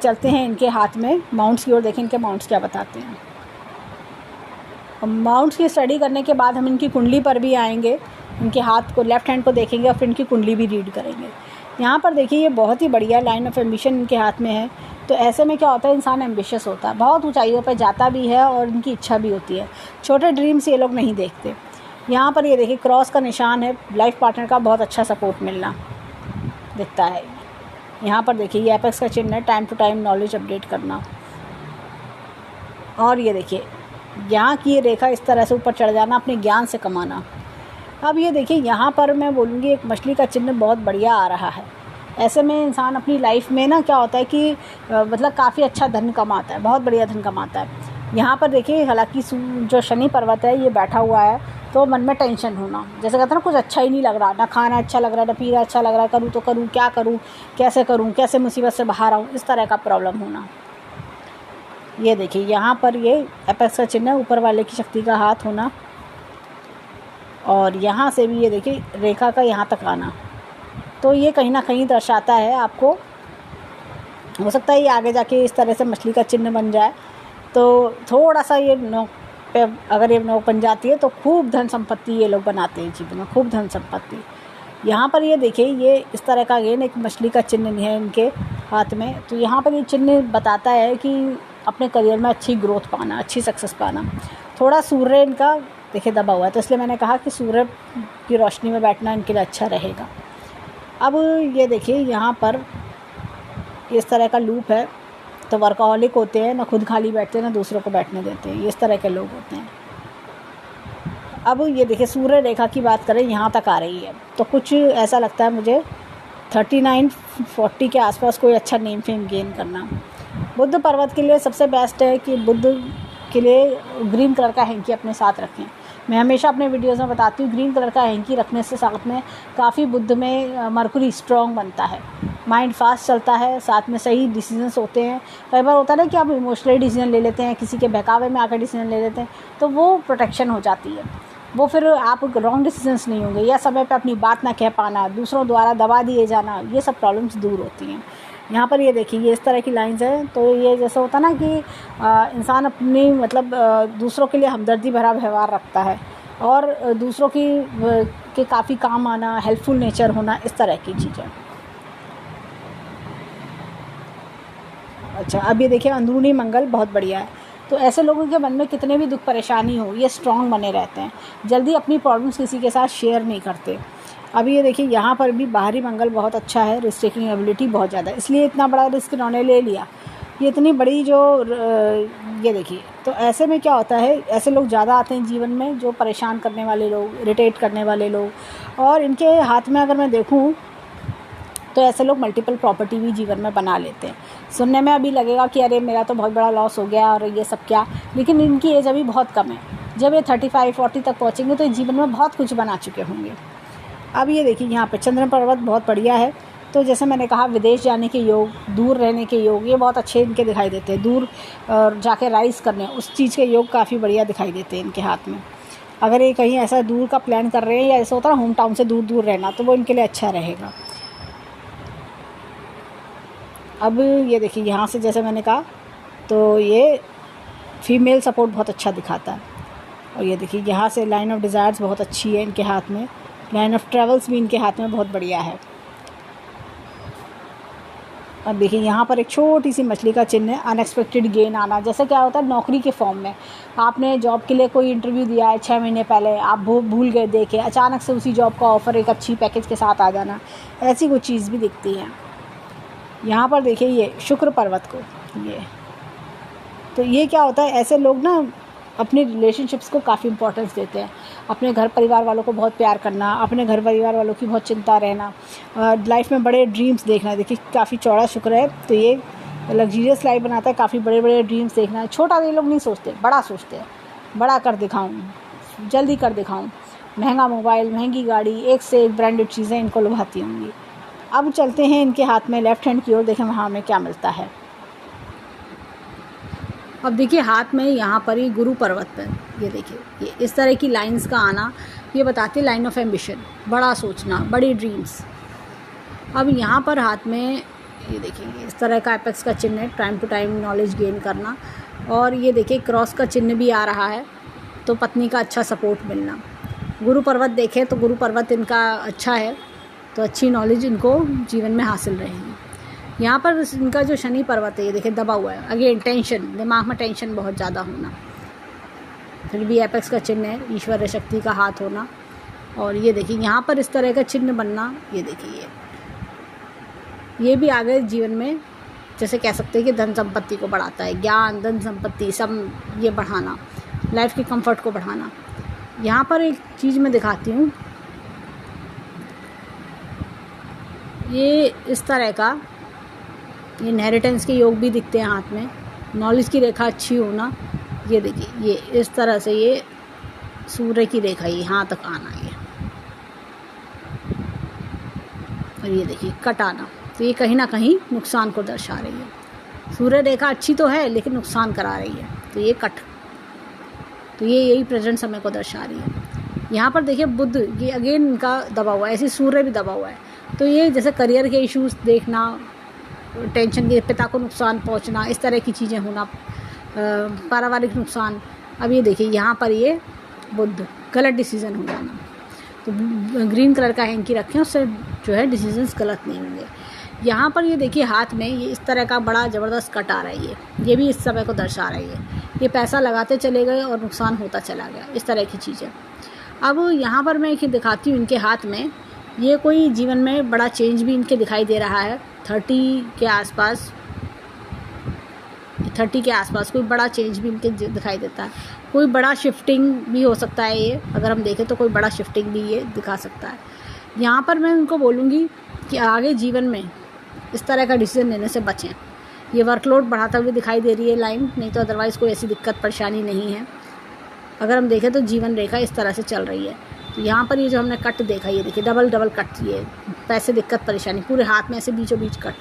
चलते हैं इनके हाथ में माउंट्स की ओर, देखें इनके माउंट्स क्या बताते हैं। माउंट्स की स्टडी करने के बाद हम इनकी कुंडली पर भी आएंगे, इनके हाथ को, लेफ़्ट हैंड को देखेंगे और फिर इनकी कुंडली भी रीड करेंगे। यहाँ पर देखिए ये बहुत ही बढ़िया लाइन ऑफ एम्बिशन इनके हाथ में है। तो ऐसे में क्या होता है, इंसान एम्बिशियस होता है, बहुत ऊंचाइयों पर जाता भी है और इनकी इच्छा भी होती है। छोटे ड्रीम्स ये लोग नहीं देखते। यहाँ पर ये देखिए क्रॉस का निशान है, लाइफ पार्टनर का बहुत अच्छा सपोर्ट मिलना दिखता है। यहाँ पर देखिए ये एपेक्स का चिन्ह है, time to time knowledge update करना। और ये देखिए यहाँ की ये रेखा इस तरह से ऊपर चढ़ जाना, अपने ज्ञान से कमाना। अब ये देखिए यहाँ पर मैं बोलूँगी एक मछली का चिन्ह बहुत बढ़िया आ रहा है। ऐसे में इंसान अपनी लाइफ में ना क्या होता है कि मतलब काफ़ी अच्छा धन कमाता है, बहुत बढ़िया धन कमाता है। यहाँ पर देखिए हालांकि जो शनि पर्वत है ये बैठा हुआ है, तो मन में टेंशन होना, जैसे कहते हैं ना कुछ अच्छा ही नहीं लग रहा, ना खाना अच्छा लग रहा, ना पीना अच्छा लग रहा, करूँ तो करूँ क्या करूँ, कैसे मुसीबत से बाहर आऊँ, इस तरह का प्रॉब्लम होना। ये देखिए यहाँ पर ये एपेक्स का चिन्ह, ऊपर वाले की शक्ति का हाथ होना और यहाँ से भी ये देखिए रेखा का यहाँ तक आना। तो ये कहीं ना कहीं दर्शाता है आपको, हो सकता है ये आगे जाके इस तरह से मछली का चिन्ह बन जाए। तो थोड़ा सा ये नोक पे अगर ये नोक बन जाती है तो खूब धन संपत्ति ये लोग बनाते हैं जीवन में, खूब धन संपत्ति। यहाँ पर ये देखिए ये इस तरह का अगेन एक मछली का चिन्ह है इनके हाथ में। तो यहाँ पर ये चिन्ह बताता है कि अपने करियर में अच्छी ग्रोथ पाना, अच्छी सक्सेस पाना। थोड़ा सूर्य इनका देखिए दबा हुआ है, तो इसलिए मैंने कहा कि सूर्य की रोशनी में बैठना इनके लिए अच्छा रहेगा। अब ये देखिए यहाँ पर इस तरह का लूप है। तो वर्कaholic होते हैं, ना खुद खाली बैठते हैं ना दूसरों को बैठने देते हैं, इस तरह के लोग होते हैं। अब ये देखिए सूर्य रेखा की बात करें, यहाँ तक आ रही है, तो कुछ ऐसा लगता है मुझे 39-40 के आसपास कोई अच्छा नेम फेम गेन करना। बुद्ध पर्वत के लिए सबसे बेस्ट है कि बुद्ध के लिए ग्रीन कलर का हैंकी अपने साथ रखें। मैं हमेशा अपने वीडियोस में बताती हूँ, ग्रीन कलर का हैंकी रखने से साथ में काफ़ी बुद्ध में मरकुरी स्ट्रॉन्ग बनता है, माइंड फास्ट चलता है, साथ में सही डिसीजंस होते हैं। कई बार होता है ना कि आप इमोशनली डिसीजन ले लेते हैं, किसी के बहकावे में आकर डिसीजन ले लेते हैं, तो वो प्रोटेक्शन हो जाती है। वो फिर आप रॉन्ग डिसीजंस नहीं होंगे, या समय पे अपनी बात ना कह पाना, दूसरों द्वारा दबा दिए जाना, ये सब प्रॉब्लम्स दूर होती हैं। यहाँ पर ये देखिए ये इस तरह की लाइंस है। तो ये जैसा होता है ना कि इंसान अपनी मतलब दूसरों के लिए हमदर्दी भरा व्यवहार रखता है और दूसरों के काफ़ी काम आना, हेल्पफुल नेचर होना, इस तरह की चीज़ें। अच्छा अब ये देखिए अंदरूनी मंगल बहुत बढ़िया है। तो ऐसे लोगों के मन में कितने भी दुख परेशानी हो, ये स्ट्रॉन्ग बने रहते हैं, जल्दी अपनी प्रॉब्लम्स किसी के साथ शेयर नहीं करते। अभी ये देखिए यहाँ पर भी बाहरी मंगल बहुत अच्छा है, रिस्क टेकिंग एबिलिटी बहुत ज़्यादा, इसलिए इतना बड़ा रिस्क इन्होंने ले लिया, ये इतनी बड़ी जो ये देखिए। तो ऐसे में क्या होता है, ऐसे लोग ज़्यादा आते हैं जीवन में, जो परेशान करने वाले लोग, इरिटेट करने वाले लोग। और इनके हाथ में अगर मैं देखूँ तो ऐसे लोग मल्टीपल प्रॉपर्टी भी जीवन में बना लेते हैं। सुनने में अभी लगेगा कि अरे मेरा तो बहुत बड़ा लॉस हो गया और ये सब क्या, लेकिन इनकी एज अभी बहुत कम है। जब ये 35-40 तक पहुँचेंगे तो जीवन में बहुत कुछ बना चुके होंगे। अब ये देखिए यहाँ पे चंद्र पर्वत बहुत बढ़िया है, तो जैसे मैंने कहा विदेश जाने के योग, दूर रहने के योग, ये बहुत अच्छे इनके दिखाई देते हैं। दूर जाके राइज करने, उस चीज़ के योग काफ़ी बढ़िया दिखाई देते हैं इनके हाथ में। अगर ये कहीं ऐसा दूर का प्लान कर रहे हैं या ऐसा होता है होम टाउन से दूर दूर रहना, तो वो इनके लिए अच्छा रहेगा। अब ये देखिए यहाँ से जैसे मैंने कहा, तो ये फीमेल सपोर्ट बहुत अच्छा दिखाता है। और ये देखिए यहाँ से लाइन ऑफ डिज़ायर्स बहुत अच्छी है इनके हाथ में। लाइन ऑफ ट्रेवल्स भी इनके हाथ में बहुत बढ़िया है। अब देखिए यहाँ पर एक छोटी सी मछली का चिन्ह है, अनएक्सपेक्टेड गेन आना। जैसे क्या होता है नौकरी के फॉर्म में, आपने जॉब के लिए कोई इंटरव्यू दिया है 6 महीने पहले, आप भूल गए देखे, अचानक से उसी जॉब का ऑफ़र एक अच्छी पैकेज के साथ आ जाना, ऐसी कोई चीज़ भी दिखती है। यहाँ पर देखिए ये शुक्र पर्वत को, तो ये क्या होता है, ऐसे लोग ना अपने रिलेशनशिप्स को काफ़ी इंपॉर्टेंस देते हैं। अपने घर परिवार वालों को बहुत प्यार करना, अपने घर परिवार वालों की बहुत चिंता रहना, लाइफ में बड़े ड्रीम्स देखना। देखिए काफ़ी चौड़ा शुक्र है, तो ये लग्जरियस लाइफ बनाता है। काफ़ी बड़े बड़े ड्रीम्स देखना है। छोटा ये लोग नहीं सोचते, बड़ा सोचते हैं। बड़ा कर दिखाऊँ, जल्दी कर दिखाऊँ, महंगा मोबाइल, महंगी गाड़ी, एक से एक ब्रांडेड चीज़ें इनको लुभाती होंगी। अब चलते हैं इनके हाथ में लेफ़्ट हैंड की ओर, देखें वहाँ हमें क्या मिलता है। अब देखिए हाथ में यहाँ पर ही गुरु पर्वत पर, ये देखिए ये इस तरह की लाइंस का आना, ये बताती है लाइन ऑफ एम्बिशन, बड़ा सोचना, बड़ी ड्रीम्स। अब यहाँ पर हाथ में ये देखिए इस तरह का एपेक्स का चिन्ह है, time to time knowledge gain करना। और ये देखिए क्रॉस का चिन्ह भी आ रहा है, तो पत्नी का अच्छा सपोर्ट मिलना। गुरु पर्वत देखें तो गुरु पर्वत इनका अच्छा है, तो अच्छी नॉलेज इनको जीवन में हासिल रहेगी। यहाँ पर इनका जो शनि पर्वत है, ये देखिए दबा हुआ है। अगेन टेंशन, दिमाग में टेंशन बहुत ज़्यादा होना, फिर भी एपेक्स का चिन्ह है, ईश्वर शक्ति का हाथ होना। और ये देखिए यहाँ पर इस तरह का चिन्ह बनना, ये देखिए ये भी आगे जीवन में जैसे कह सकते हैं कि धन संपत्ति को बढ़ाता है। ज्ञान, धन संपत्ति सब ये बढ़ाना, लाइफ के कंफर्ट को बढ़ाना। यहाँ पर एक चीज़ मैं दिखाती हूँ, ये इस तरह का ये इनहेरिटेंस के योग भी दिखते हैं हाथ में। नॉलेज की रेखा अच्छी होना, ये देखिए ये इस तरह से ये सूर्य की रेखा यहाँ तक आना, ये और ये देखिए कट आना, तो ये कहीं ना कहीं नुकसान को दर्शा रही है। सूर्य रेखा अच्छी तो है लेकिन नुकसान करा रही है, तो ये कट, तो ये यही प्रेजेंट समय को दर्शा रही है। यहाँ पर देखिए बुध, ये अगेन इनका दबा हुआ है, ऐसे सूर्य भी दबा हुआ है, तो ये जैसे करियर के इश्यूज देखना, टेंशन के, पिता को नुकसान पहुंचना, इस तरह की चीज़ें होना, पारिवारिक नुकसान। अब ये देखिए यहाँ पर ये बुध, गलत डिसीज़न हो जाना, तो ग्रीन कलर का हैंकी रखें, उससे जो है डिसीजंस गलत नहीं होंगे। यहाँ पर ये देखिए हाथ में ये इस तरह का बड़ा ज़बरदस्त कट आ रही है, ये भी इस समय को दर्शा रही है। ये पैसा लगाते चले गए और नुकसान होता चला गया, इस तरह की चीज़ें। अब यहाँ पर मैं दिखाती हूँ इनके हाथ में, ये कोई जीवन में बड़ा चेंज भी इनके दिखाई दे रहा है। 30 के आसपास कोई बड़ा चेंज भी इनके दिखाई देता है। कोई बड़ा शिफ्टिंग भी हो सकता है, ये अगर हम देखें तो कोई बड़ा शिफ्टिंग भी ये दिखा सकता है। यहाँ पर मैं उनको बोलूँगी कि आगे जीवन में इस तरह का डिसीजन लेने से बचें। ये वर्कलोड बढ़ाता हुए दिखाई दे रही है लाइन, नहीं तो अदरवाइज़ कोई ऐसी दिक्कत परेशानी नहीं है। अगर हम देखें तो जीवन रेखा इस तरह से चल रही है। तो यहाँ पर ये जो हमने कट देखा, ये देखिए डबल कट, ये पैसे दिक्कत परेशानी, पूरे हाथ में ऐसे बीचों बीच कट,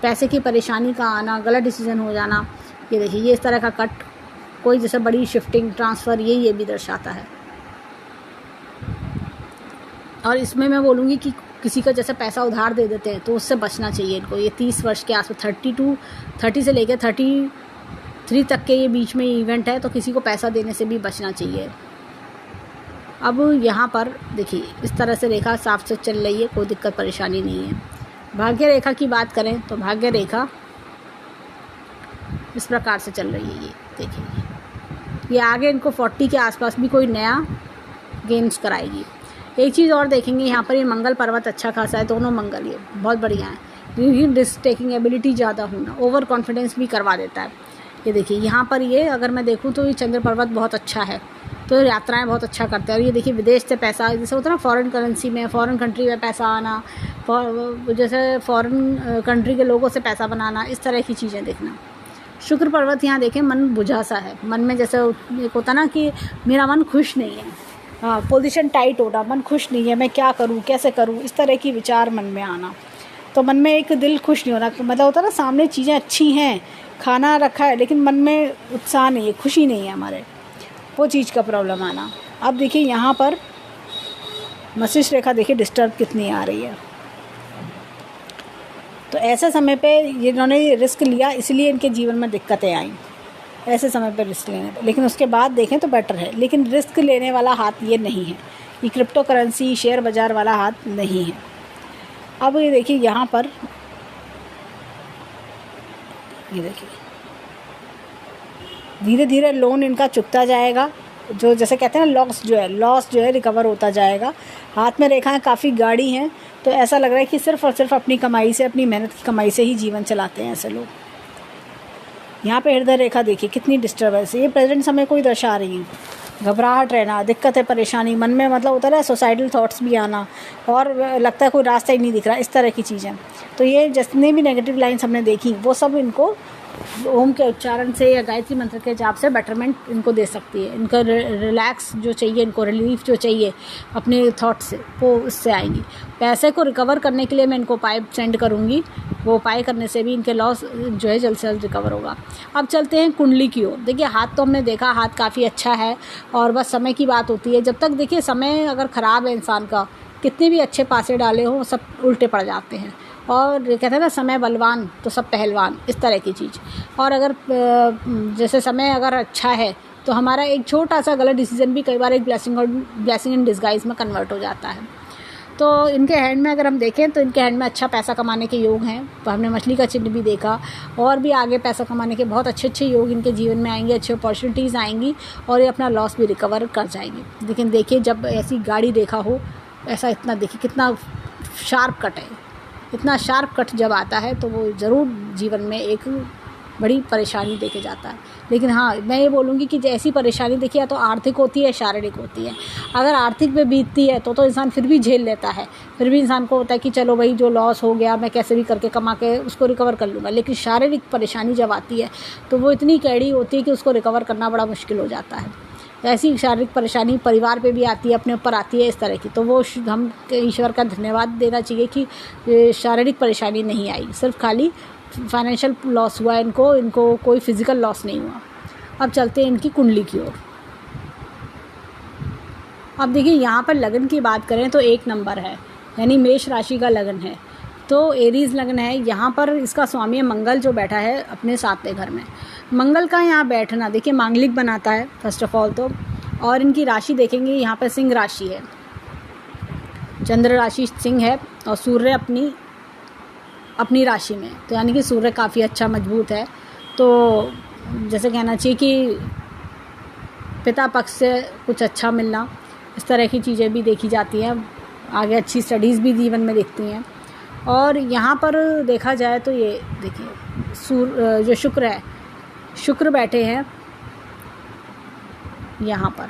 पैसे की परेशानी का आना, गलत डिसीजन हो जाना। ये देखिए ये इस तरह का कट, कोई जैसे बड़ी शिफ्टिंग, ट्रांसफ़र, ये भी दर्शाता है। और इसमें मैं बोलूँगी कि किसी का जैसे पैसा उधार दे देते हैं तो उससे बचना चाहिए इनको। ये 30 वर्ष के आसपास, 30 से लेकर 33 तक के ये बीच में इवेंट है, तो किसी को पैसा देने से भी बचना चाहिए। अब यहाँ पर देखिए इस तरह से रेखा साफ से चल रही है, कोई दिक्कत परेशानी नहीं है। भाग्य रेखा की बात करें तो भाग्य रेखा इस प्रकार से चल रही है, ये देखिए ये आगे इनको 40 के आसपास भी कोई नया गेम्स कराएगी। एक चीज़ और देखेंगे यहाँ पर, ये मंगल पर्वत अच्छा खासा है, दोनों मंगल ये बहुत बढ़िया है। रिस्क टेकिंग एबिलिटी ज़्यादा होना, ओवर कॉन्फिडेंस भी करवा देता है। ये देखिए यहाँ पर ये अगर मैं देखूँ तो ये चंद्र पर्वत बहुत अच्छा है, तो यात्राएं बहुत अच्छा करते हैं। और ये देखिए विदेश से पैसा, जैसे होता है ना फॉरेन करेंसी में, फॉरेन कंट्री में पैसा आना, जैसे फॉरेन कंट्री के लोगों से पैसा बनाना, इस तरह की चीज़ें देखना। शुक्र पर्वत यहाँ देखें मन बुझा सा है, मन में जैसे एक होता ना कि मेरा मन खुश नहीं है, पोजीशन टाइट होना, मन खुश नहीं है, मैं क्या करूँ, कैसे करूँ, इस तरह की विचार मन में आना। तो मन में एक दिल खुश नहीं होना, मतलब होता है ना, सामने चीज़ें अच्छी हैं, खाना रखा है, लेकिन मन में उत्साह नहीं है, खुशी नहीं है हमारे, वो चीज़ का प्रॉब्लम आना। अब देखिए यहाँ पर मस्तिष्क रेखा देखिए डिस्टर्ब कितनी आ रही है। तो ऐसे समय पे इन्होंने रिस्क लिया, इसलिए इनके जीवन में दिक्कतें आईं, ऐसे समय पे रिस्क लेने पे। लेकिन उसके बाद देखें तो बेटर है, लेकिन रिस्क लेने वाला हाथ ये नहीं है, ये क्रिप्टो करेंसी शेयर बाज़ार वाला हाथ नहीं है। अब ये देखिए यहाँ पर, ये देखिए धीरे धीरे लोन इनका चुकता जाएगा, जो जैसे कहते हैं ना लॉस जो है रिकवर होता जाएगा। हाथ में रेखाएं काफ़ी गाढ़ी हैं, तो ऐसा लग रहा है कि सिर्फ़ और सिर्फ अपनी कमाई से, अपनी मेहनत की कमाई से ही जीवन चलाते हैं ऐसे लोग। यहाँ पे हृदय रेखा देखिए कितनी डिस्टर्बेंस है, ये प्रेजेंट समय को ही दर्शा रही है। घबराहट रहना, दिक्कत है, परेशानी, मन में मतलब होता है सुसाइडल थॉट्स भी आना, और लगता है कोई रास्ता ही नहीं दिख रहा, इस तरह की चीज़ें। तो ये जितने भी नेगेटिव लाइन्स हमने देखी वो सब इनको ओम के उच्चारण से या गायत्री मंत्र के जाप से बेटरमेंट इनको दे सकती है। इनको रिलैक्स जो चाहिए, इनको रिलीफ जो चाहिए अपने थॉट से, वो उससे आएंगी। पैसे को रिकवर करने के लिए मैं इनको उपाय सेंड करूँगी, वो उपाय करने से भी इनके लॉस जो है जल्द से जल्द रिकवर होगा। अब चलते हैं कुंडली की ओर। देखिए हाथ तो हमने देखा, हाथ काफ़ी अच्छा है, और बस समय की बात होती है। जब तक देखिए समय अगर ख़राब है इंसान का, कितने भी अच्छे पासे डाले हो सब उल्टे पड़ जाते हैं। और कहते हैं ना समय बलवान तो सब पहलवान, इस तरह की चीज़। और अगर जैसे समय अगर अच्छा है तो हमारा एक छोटा सा गलत डिसीजन भी कई बार एक ब्लेसिंग इन डिस्गाइज में कन्वर्ट हो जाता है। तो इनके हैंड में अगर हम देखें तो इनके हैंड में अच्छा पैसा कमाने के योग हैं। तो हमने मछली का चिन्ह भी देखा, और भी आगे पैसा कमाने के बहुत अच्छे अच्छे योग इनके जीवन में आएंगे, अच्छी अपॉर्चुनिटीज़ आएंगी, और ये अपना लॉस भी रिकवर कर जाएंगे। लेकिन देखिए जब ऐसी गाड़ी देखा हो ऐसा, इतना देखिए कितना शार्प कट है, इतना शार्प कट जब आता है तो वो ज़रूर जीवन में एक बड़ी परेशानी देके जाता है। लेकिन हाँ, मैं ये बोलूँगी कि ऐसी परेशानी देखिए या तो आर्थिक होती है, शारीरिक होती है। अगर आर्थिक पे बीतती है तो इंसान फिर भी झेल लेता है, फिर भी इंसान को होता है कि चलो भाई जो लॉस हो गया मैं कैसे भी करके कमा के उसको रिकवर कर लूँगा। लेकिन शारीरिक परेशानी जब आती है तो वो इतनी कैड़ी होती है कि उसको रिकवर करना बड़ा मुश्किल हो जाता है। ऐसी शारीरिक परेशानी परिवार पे भी आती है, अपने ऊपर आती है इस तरह की, तो वो हम ईश्वर का धन्यवाद देना चाहिए कि शारीरिक परेशानी नहीं आई, सिर्फ खाली फाइनेंशियल लॉस हुआ इनको कोई फिजिकल लॉस नहीं हुआ। अब चलते हैं इनकी कुंडली की ओर। अब देखिए यहाँ पर लगन की बात करें तो 1 नंबर है, यानी मेष राशि का लगन है, तो एरीज लगन है। यहाँ पर इसका स्वामी मंगल जो बैठा है अपने 7वें घर में। मंगल का यहाँ बैठना देखिए मांगलिक बनाता है फर्स्ट ऑफ ऑल तो। और इनकी राशि देखेंगे यहाँ पर सिंह राशि है, चंद्र राशि सिंह है, और सूर्य अपनी राशि में, तो यानी कि सूर्य काफ़ी अच्छा मजबूत है। तो जैसे कहना चाहिए कि पिता पक्ष से कुछ अच्छा मिलना, इस तरह की चीज़ें भी देखी जाती हैं। आगे अच्छी स्टडीज़ भी जीवन में दिखती हैं। और यहाँ पर देखा जाए तो ये देखिए जो शुक्र है, शुक्र बैठे हैं यहाँ पर।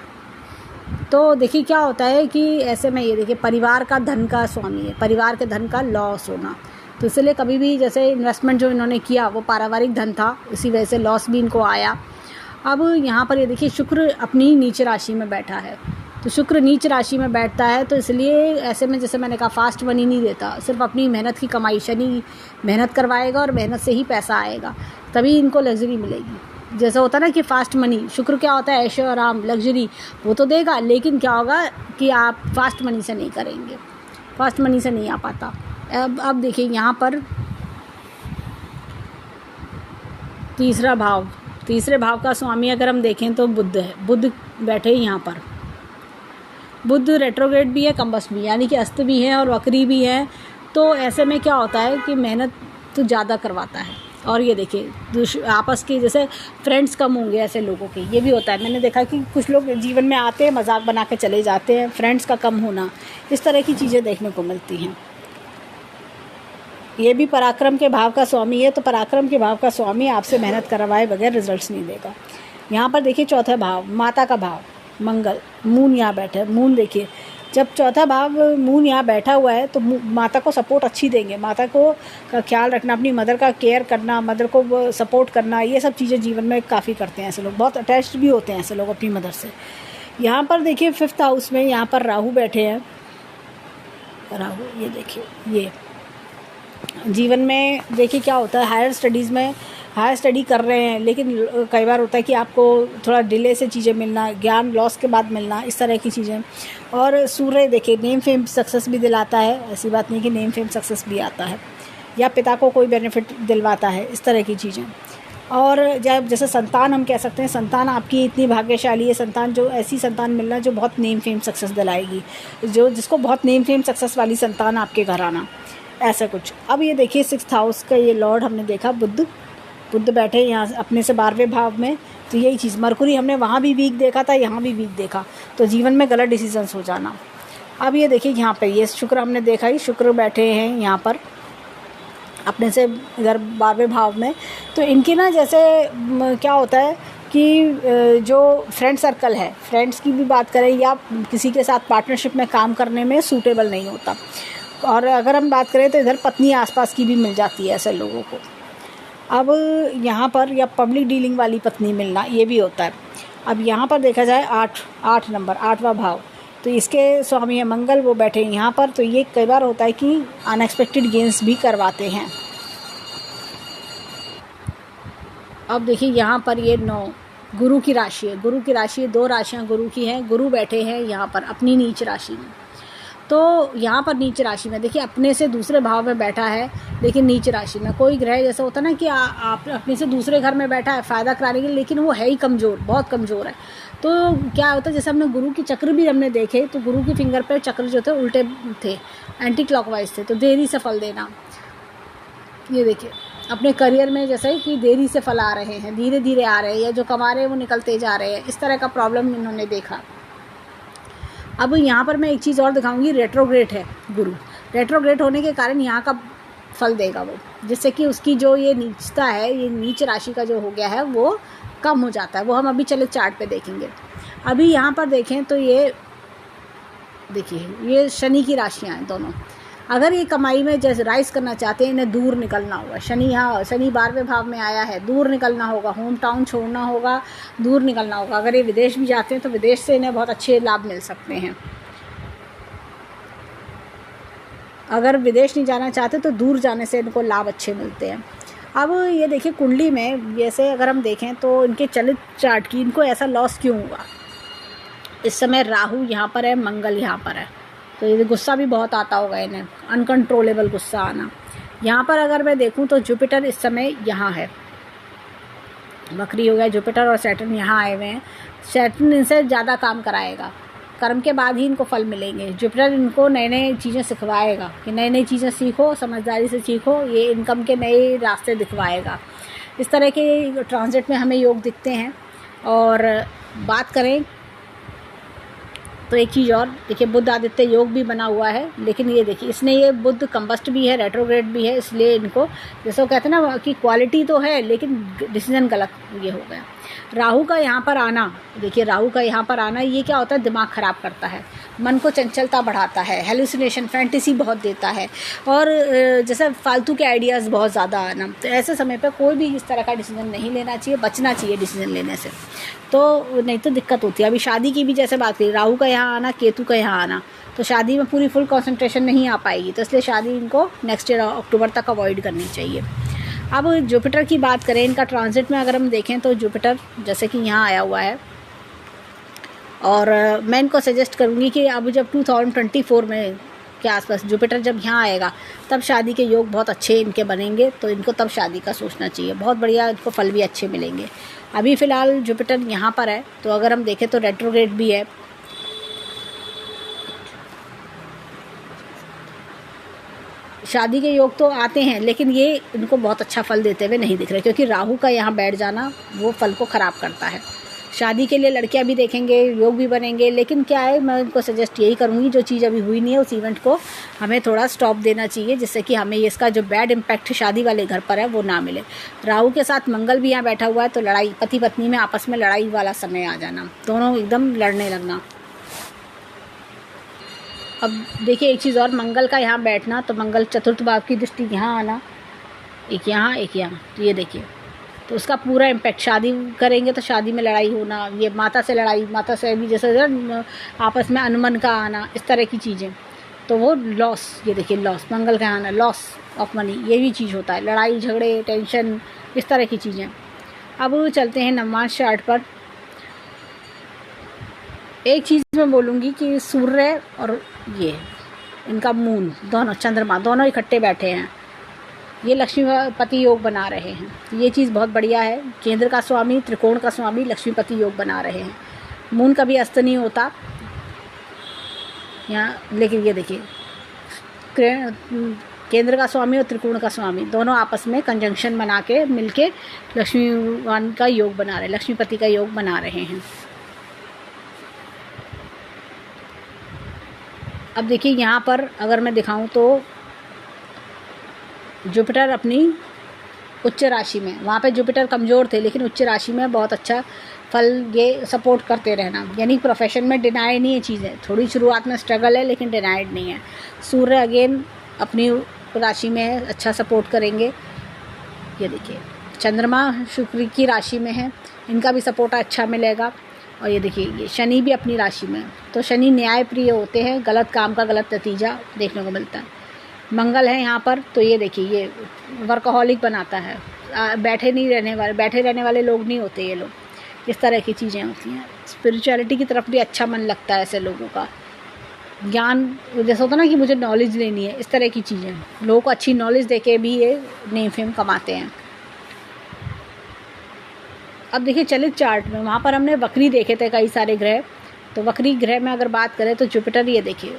तो देखिए क्या होता है कि ऐसे में ये देखिए परिवार का धन का स्वामी है, परिवार के धन का लॉस होना, तो इसलिए कभी भी जैसे इन्वेस्टमेंट जो इन्होंने किया वो पारिवारिक धन था, इसी वजह से लॉस भी इनको आया। अब यहाँ पर ये देखिए शुक्र अपनी नीच राशि में बैठा है, तो शुक्र नीच राशि में बैठता है, तो इसलिए ऐसे में जैसे मैंने कहा फास्ट मनी नहीं देता, सिर्फ अपनी मेहनत की कमाई, शनि मेहनत करवाएगा और मेहनत से ही पैसा आएगा, तभी इनको लग्जरी मिलेगी। जैसा होता है ना कि फास्ट मनी, शुक्र क्या होता है ऐशो आराम लग्जरी, वो तो देगा, लेकिन क्या होगा कि आप फास्ट मनी से नहीं करेंगे, फास्ट मनी से नहीं आ पाता। अब देखिए यहाँ पर तीसरे भाव का स्वामी अगर हम देखें तो बुध है, बुध बैठे यहाँ पर। बुध रेट्रोग्रेड भी है, कंबस्ट भी, यानी कि अस्त भी है और वक्री भी है। तो ऐसे में क्या होता है कि मेहनत तो ज़्यादा करवाता है। और ये देखिए आपस के जैसे फ्रेंड्स कम होंगे ऐसे लोगों के, ये भी होता है। मैंने देखा कि कुछ लोग जीवन में आते हैं मजाक बना के चले जाते हैं, फ्रेंड्स का कम होना, इस तरह की चीज़ें देखने को मिलती हैं। ये भी पराक्रम के भाव का स्वामी है, तो पराक्रम के भाव का स्वामी आपसे मेहनत करवाए बगैर रिजल्ट्स नहीं देगा। यहाँ पर देखिए चौथा भाव, माता का भाव, मंगल, मून यहाँ बैठे है। मून देखिए जब चौथा भाव मून यहाँ बैठा हुआ है तो माता को सपोर्ट अच्छी देंगे, माता को का ख्याल रखना, अपनी मदर का केयर करना, मदर को सपोर्ट करना, ये सब चीज़ें जीवन में काफ़ी करते हैं ऐसे लोग, बहुत अटैच्ड भी होते हैं ऐसे लोग अपनी मदर से। यहाँ पर देखिए 5th हाउस में यहाँ पर राहु बैठे हैं। राहु ये देखिए, ये जीवन में देखिए क्या होता है, हायर स्टडी कर रहे हैं, लेकिन कई बार होता है कि आपको थोड़ा डिले से चीज़ें मिलना, ज्ञान लॉस के बाद मिलना, इस तरह की चीज़ें। और सूर्य देखिए नेम फेम सक्सेस भी दिलाता है, ऐसी बात नहीं कि नेम फेम सक्सेस भी आता है, या पिता को कोई बेनिफिट दिलवाता है, इस तरह की चीज़ें। और जब जैसे संतान हम कह सकते हैं, संतान आपकी इतनी भाग्यशाली है, संतान जो ऐसी संतान मिलना जो बहुत नेम फेम सक्सेस दिलाएगी, जिसको बहुत नेम फेम सक्सेस वाली संतान आपके घर आना, ऐसा कुछ। अब ये देखिए 6th हाउस का ये लॉर्ड हमने देखा, बुद्ध बैठे यहाँ अपने से 12वें भाव में, तो यही चीज़, मरकुरी हमने वहाँ भी वीक देखा था, यहाँ भी वीक देखा, तो जीवन में गलत डिसीजंस हो जाना। अब ये देखिए यहाँ पे ये शुक्र हमने देखा ही, शुक्र बैठे हैं यहाँ पर अपने से इधर 12वें भाव में, तो इनकी ना जैसे क्या होता है कि जो फ्रेंड सर्कल है, फ्रेंड्स की भी बात करें या किसी के साथ पार्टनरशिप में काम करने में सूटेबल नहीं होता। और अगर हम बात करें तो इधर पत्नी आसपास की भी मिल जाती है ऐसे लोगों को। अब यहाँ पर या पब्लिक डीलिंग वाली पत्नी मिलना, ये भी होता है। अब यहाँ पर देखा जाए 8 नंबर 8वां भाव, तो इसके स्वामी है मंगल, वो बैठे हैं यहाँ पर, तो ये कई बार होता है कि अनएक्सपेक्टेड गेन्स भी करवाते हैं। अब देखिए यहाँ पर ये 9 गुरु की राशि है, 2 राशियाँ गुरु की हैं, गुरु बैठे हैं यहाँ पर अपनी नीच राशि में। तो यहाँ पर नीच राशि में देखिए अपने से दूसरे भाव में बैठा है, लेकिन नीच राशि में कोई ग्रह जैसा होता है ना कि आप अपने से दूसरे घर में बैठा है फ़ायदा कराने के लिए, लेकिन वो है ही कमज़ोर, बहुत कमज़ोर है। तो क्या होता है, जैसे हमने गुरु के चक्र भी हमने देखे, तो गुरु के फिंगर पर चक्र जो थे उल्टे थे, एंटी क्लॉकवाइज थे, तो देरी से फल देना। ये देखिए अपने करियर में जैसे कि देरी से फल आ रहे हैं, धीरे धीरे आ रहे हैं, या जो कमा रहे हैं वो निकलते जा रहे हैं, इस तरह का प्रॉब्लम इन्होंने देखा। अब यहाँ पर मैं एक चीज़ और दिखाऊंगी, रेट्रोग्रेड है गुरु, रेट्रोग्रेड होने के कारण यहाँ का फल देगा वो, जिससे कि उसकी जो ये नीचता है, ये नीच राशि का जो हो गया है वो कम हो जाता है। वो हम अभी चले चार्ट पे देखेंगे। अभी यहाँ पर देखें तो ये देखिए ये शनि की राशियाँ हैं दोनों। अगर ये कमाई में जैसे राइज करना चाहते हैं, इन्हें दूर निकलना होगा। शनि 12वें भाव में आया है, दूर निकलना होगा, होम टाउन छोड़ना होगा, दूर निकलना होगा। अगर ये विदेश भी जाते हैं तो विदेश से इन्हें बहुत अच्छे लाभ मिल सकते हैं। अगर विदेश नहीं जाना चाहते तो दूर जाने से इनको लाभ अच्छे मिलते हैं। अब ये देखिए कुंडली में जैसे अगर हम देखें तो इनके चलित चार्ट की इनको ऐसा लॉस क्यों हुआ। इस समय राहु यहाँ पर है, मंगल यहाँ पर है, तो ये गुस्सा भी बहुत आता होगा इन्हें, अनकंट्रोलेबल गुस्सा आना। यहाँ पर अगर मैं देखूँ तो जुपिटर इस समय यहाँ है, वक्री हो गया जुपिटर, और सैटर्न यहाँ आए हुए हैं। सैटर्न इनसे ज़्यादा काम कराएगा, कर्म के बाद ही इनको फल मिलेंगे। जुपिटर इनको नई नई चीज़ें सिखवाएगा कि नई नई चीज़ें सीखो, समझदारी से सीखो, ये इनकम के नए रास्ते दिखवाएगा। इस तरह के ट्रांजिट में हमें योग दिखते हैं। और बात करें तो एक चीज़ और देखिए, बुध आदित्य योग भी बना हुआ है, लेकिन ये देखिए इसने ये बुध कंबस्ट भी है, रेट्रोग्रेड भी है, इसलिए इनको जैसे वो कहते हैं ना कि क्वालिटी तो है लेकिन डिसीजन गलत ये हो गया। राहु का यहाँ पर आना, देखिए राहु का यहाँ पर आना ये क्या होता है, दिमाग ख़राब करता है, मन को चंचलता बढ़ाता है, हेलुसिनेशन फैंटेसी बहुत देता है, और जैसे फालतू के आइडियाज़ बहुत ज़्यादा आना। तो ऐसे समय पर कोई भी इस तरह का डिसीजन नहीं लेना चाहिए, बचना चाहिए डिसीजन लेने से, तो नहीं तो दिक्कत होती है। अभी शादी की भी जैसे बात करी, राहु का यहाँ आना, केतु का यहाँ आना, तो शादी में पूरी फुल कंसंट्रेशन नहीं आ पाएगी, तो इसलिए शादी इनको नेक्स्ट ईयर अक्टूबर तक अवॉइड करनी चाहिए। अब जुपिटर की बात करें, इनका ट्रांजिट में अगर हम देखें तो जुपिटर जैसे कि यहाँ आया हुआ है, और मैं इनको सजेस्ट करूँगी कि अब जब 2024 में के आसपास जुपिटर जब यहाँ आएगा तब शादी के योग बहुत अच्छे इनके बनेंगे, तो इनको तब शादी का सोचना चाहिए, बहुत बढ़िया इनको फल भी अच्छे मिलेंगे। अभी फ़िलहाल जुपिटर यहाँ पर है, तो अगर हम देखें तो रेट्रोग्रेड भी है, शादी के योग तो आते हैं, लेकिन ये इनको बहुत अच्छा फल देते हुए नहीं दिख रहे, क्योंकि राहु का यहाँ बैठ जाना वो फल को ख़राब करता है। शादी के लिए लड़कियां भी देखेंगे, योग भी बनेंगे, लेकिन क्या है, मैं उनको सजेस्ट यही करूँगी, जो चीज़ अभी हुई नहीं है उस इवेंट को हमें थोड़ा स्टॉप देना चाहिए, जिससे कि हमें इसका जो बैड इम्पैक्ट शादी वाले घर पर है वो ना मिले। राहु के साथ मंगल भी यहाँ बैठा हुआ है, तो लड़ाई, पति पत्नी में आपस में लड़ाई वाला समय आ जाना, दोनों एकदम लड़ने लगना। अब देखिए एक चीज़ और, मंगल का यहाँ बैठना, तो मंगल चतुर्थ भाव की दृष्टि यहाँ आना, एक यहाँ एक यहाँ, तो ये देखिए, तो उसका पूरा इम्पैक्ट, शादी करेंगे तो शादी में लड़ाई होना, ये माता से लड़ाई, माता से भी जैसे आपस में अनमन का आना, इस तरह की चीज़ें। तो वो लॉस, ये देखिए लॉस, मंगल का आना, लॉस ऑफ मनी, ये भी चीज़ होता है, लड़ाई झगड़े, टेंशन, इस तरह की चीज़ें। अब चलते हैं नवमांश चार्ट पर। एक चीज़ मैं बोलूँगी कि सूर्य और ये इनका मून, दोनों चंद्रमा, दोनों इकट्ठे बैठे हैं, ये लक्ष्मीपति योग बना रहे हैं। ये चीज़ बहुत बढ़िया है। केंद्र का स्वामी, त्रिकोण का स्वामी लक्ष्मीपति योग बना रहे हैं। मून का भी अस्त नहीं होता यहाँ, लेकिन ये देखिए केंद्र का स्वामी और त्रिकोण का स्वामी दोनों आपस में कंजंक्शन बना के मिलके लक्ष्मीवान का योग बना रहे, लक्ष्मीपति का योग बना रहे हैं। अब देखिए यहाँ पर अगर मैं दिखाऊं तो जुपिटर अपनी उच्च राशि में, वहाँ पे जुपिटर कमज़ोर थे लेकिन उच्च राशि में बहुत अच्छा फल ये सपोर्ट करते रहना, यानी प्रोफेशन में डिनाई नहीं है चीज़ें, थोड़ी शुरुआत में स्ट्रगल है लेकिन डिनाइड नहीं है। सूर्य अगेन अपनी राशि में अच्छा सपोर्ट करेंगे। ये देखिए चंद्रमा शुक्र की राशि में है, इनका भी सपोर्ट अच्छा मिलेगा। और ये देखिए ये शनि भी अपनी राशि में, तो शनि न्याय प्रिय होते हैं, गलत काम का गलत नतीजा देखने को मिलता है। मंगल है यहाँ पर, तो ये देखिए ये वर्कहॉलिक बनाता है, बैठे रहने वाले लोग नहीं होते ये लोग, इस तरह की चीज़ें होती हैं। स्पिरिचुअलिटी की तरफ भी अच्छा मन लगता है ऐसे लोगों का, ज्ञान जैसा होता है ना कि मुझे नॉलेज लेनी है, इस तरह की चीज़ें, लोगों को अच्छी नॉलेज देके भी ये नेम फेम कमाते हैं। अब देखिए चलित चार्ट में, वहाँ पर हमने वक्री देखे थे कई सारे ग्रह, तो वक्री ग्रह में अगर बात करें तो जुपिटर, ये देखिए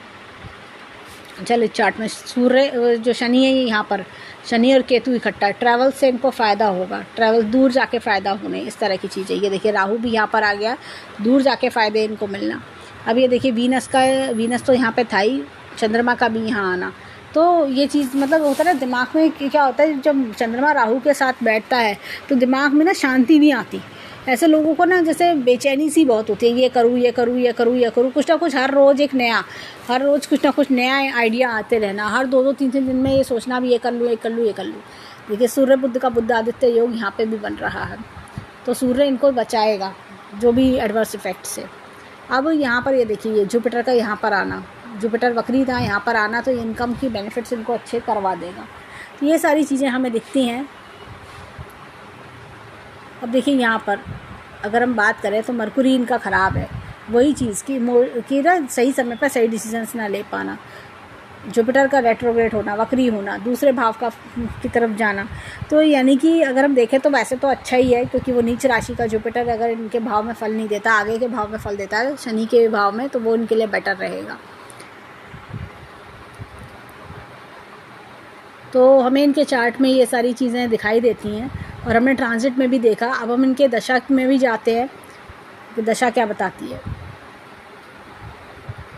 चलित चार्ट में सूर्य जो शनि है यहाँ पर, शनि और केतु इकट्ठा, ट्रैवल से इनको फ़ायदा होगा, ट्रैवल दूर जाके फ़ायदा होने, इस तरह की चीज़ें। ये देखिए राहु भी यहाँ पर आ गया, दूर जाके फ़ायदे इनको मिलना। अब ये देखिए वीनस तो यहाँ पे था ही, चंद्रमा का भी यहाँ आना, तो ये चीज़ मतलब होता है ना दिमाग में क्या होता है, जब चंद्रमा राहु के साथ बैठता है तो दिमाग में ना शांति नहीं आती। ऐसे लोगों को ना जैसे बेचैनी सी बहुत होती है, ये करूँ ये करूँ ये करूँ ये करूँ, कुछ ना कुछ हर रोज़ हर रोज़ कुछ ना कुछ नया आइडिया आते रहना, हर 2-2 3-3 दिन में ये सोचना भी ये कर लूँ ये कर लूँ ये कर लूँ। देखिए सूर्य बुध का बुध आदित्य योग यहाँ पे भी बन रहा है, तो सूर्य इनको बचाएगा जो भी एडवर्स इफेक्ट से। अब यहाँ पर ये देखिए जुपिटर का यहाँ पर आना, जुपिटर वक्री था, यहाँ पर आना तो इनकम की बेनिफिट्स इनको अच्छे करवा देगा। तो ये सारी चीज़ें हमें दिखती हैं। अब देखिए यहाँ पर अगर हम बात करें तो मरकुरी इनका ख़राब है, वही चीज़ कि ना सही समय पर सही डिसीजंस ना ले पाना, जुपिटर का रेट्रोग्रेड होना, वक्री होना, दूसरे भाव की तरफ जाना। तो यानी कि अगर हम देखें तो वैसे तो अच्छा ही है, क्योंकि वो नीच राशि का जुपिटर अगर इनके भाव में फल नहीं देता, आगे के भाव में फल देता है शनि के भाव में, तो वो इनके लिए बेटर रहेगा। तो हमें इनके चार्ट में ये सारी चीज़ें दिखाई देती हैं और हमने ट्रांजिट में भी देखा। अब हम इनके दशा में भी जाते हैं कि दशा क्या बताती है।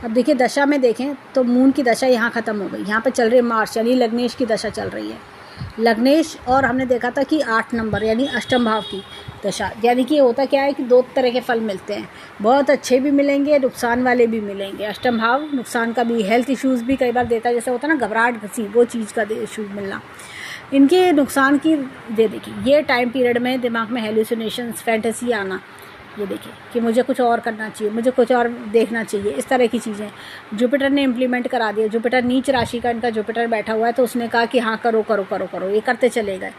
अब देखिए दशा में देखें तो मून की दशा यहाँ ख़त्म हो गई, यहाँ पे चल रही मार्च यानी लग्नेश की दशा चल रही है, लग्नेश। और हमने देखा था कि 8 नंबर यानी अष्टम भाव की दशा, यानी कि होता क्या है कि 2 तरह के फल मिलते हैं, बहुत अच्छे भी मिलेंगे, नुकसान वाले भी मिलेंगे। अष्टम भाव नुकसान का भी, हेल्थ इश्यूज़ भी कई बार देता है, जैसे होता है ना घबराहट घसी, वो चीज़ का इशू मिलना। इनके नुकसान की देखिए ये टाइम पीरियड में दिमाग में हेलुसिनेशंस, फैंटेसी आना, ये देखिए कि मुझे कुछ और करना चाहिए, मुझे कुछ और देखना चाहिए, इस तरह की चीज़ें जुपिटर ने इम्प्लीमेंट करा दिया। जुपिटर नीच राशि का इनका जुपिटर बैठा हुआ है, तो उसने कहा कि हाँ करो करो करो करो, ये करते चले गए।